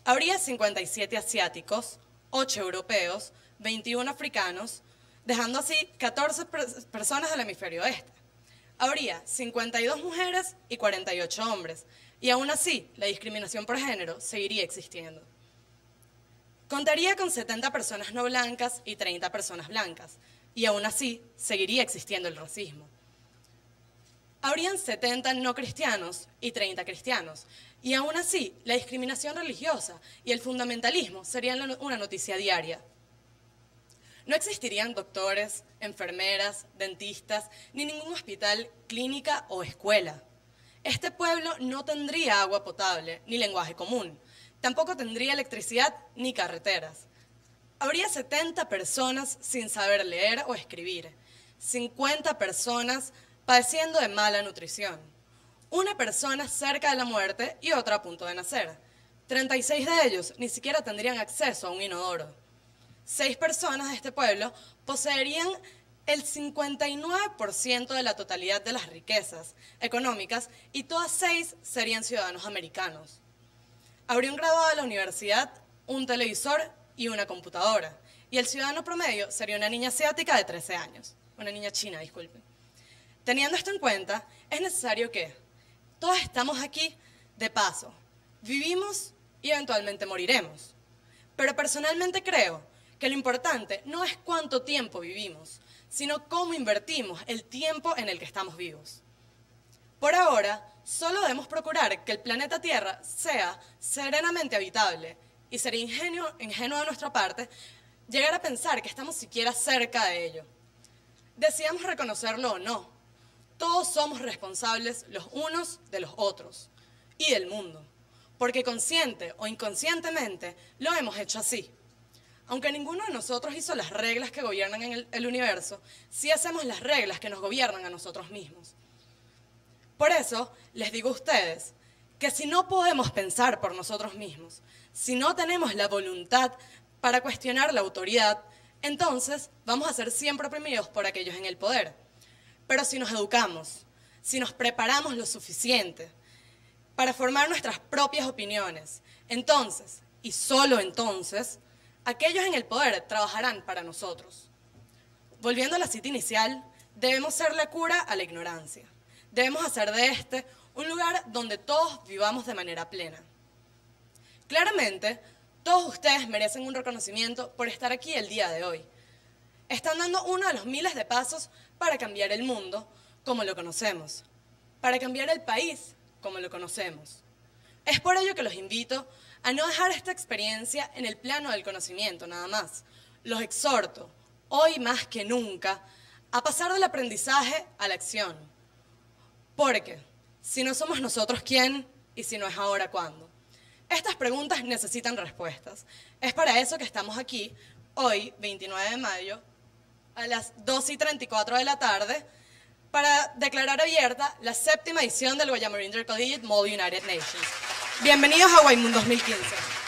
Habría 57 asiáticos, 8 europeos, 21 africanos, dejando así 14 personas del hemisferio oeste. Habría 52 mujeres y 48 hombres, y aún así la discriminación por género seguiría existiendo. Contaría con 70 personas no blancas y 30 personas blancas, y aún así seguiría existiendo el racismo. Habrían 70 no cristianos y 30 cristianos, y aún así la discriminación religiosa y el fundamentalismo serían una noticia diaria. No existirían doctores, enfermeras, dentistas, ni ningún hospital, clínica o escuela. Este pueblo no tendría agua potable ni lenguaje común. Tampoco tendría electricidad ni carreteras. Habría 70 personas sin saber leer o escribir, 50 personas padeciendo de mala nutrición, una persona cerca de la muerte y otra a punto de nacer. 36 de ellos ni siquiera tendrían acceso a un inodoro. 6 personas de este pueblo poseerían el 59% de la totalidad de las riquezas económicas y todas 6 serían ciudadanos americanos. Habría un graduado de la universidad, un televisor y una computadora. Y el ciudadano promedio sería una niña asiática de 13 años. Una niña china, disculpen. Teniendo esto en cuenta, es necesario que todos estamos aquí de paso. Vivimos y eventualmente moriremos. Pero personalmente creo que lo importante no es cuánto tiempo vivimos, sino cómo invertimos el tiempo en el que estamos vivos. Por ahora, solo debemos procurar que el planeta Tierra sea serenamente habitable y sería ingenuo de nuestra parte llegar a pensar que estamos siquiera cerca de ello. Deseamos reconocerlo o no, todos somos responsables los unos de los otros y del mundo, porque consciente o inconscientemente lo hemos hecho así. Aunque ninguno de nosotros hizo las reglas que gobiernan en el universo, sí hacemos las reglas que nos gobiernan a nosotros mismos. Por eso les digo a ustedes que si no podemos pensar por nosotros mismos, si no tenemos la voluntad para cuestionar la autoridad, entonces vamos a ser siempre oprimidos por aquellos en el poder. Pero si nos educamos, si nos preparamos lo suficiente para formar nuestras propias opiniones, entonces, y solo entonces, aquellos en el poder trabajarán para nosotros. Volviendo a la cita inicial, debemos ser la cura a la ignorancia. Debemos hacer de este un lugar donde todos vivamos de manera plena. Claramente, todos ustedes merecen un reconocimiento por estar aquí el día de hoy. Están dando uno de los miles de pasos para cambiar el mundo como lo conocemos, para cambiar el país como lo conocemos. Es por ello que los invito a no dejar esta experiencia en el plano del conocimiento nada más. Los exhorto, hoy más que nunca, a pasar del aprendizaje a la acción. Porque si no somos nosotros, ¿quién? Y si no es ahora, ¿cuándo? Estas preguntas necesitan respuestas. Es para eso que estamos aquí, hoy, 29 de mayo, a las 2:34 de la tarde, para declarar abierta la 7ª edición del Guayamurín Intercollegiate Mall United Nations. Bienvenidos a Guaymun 2015.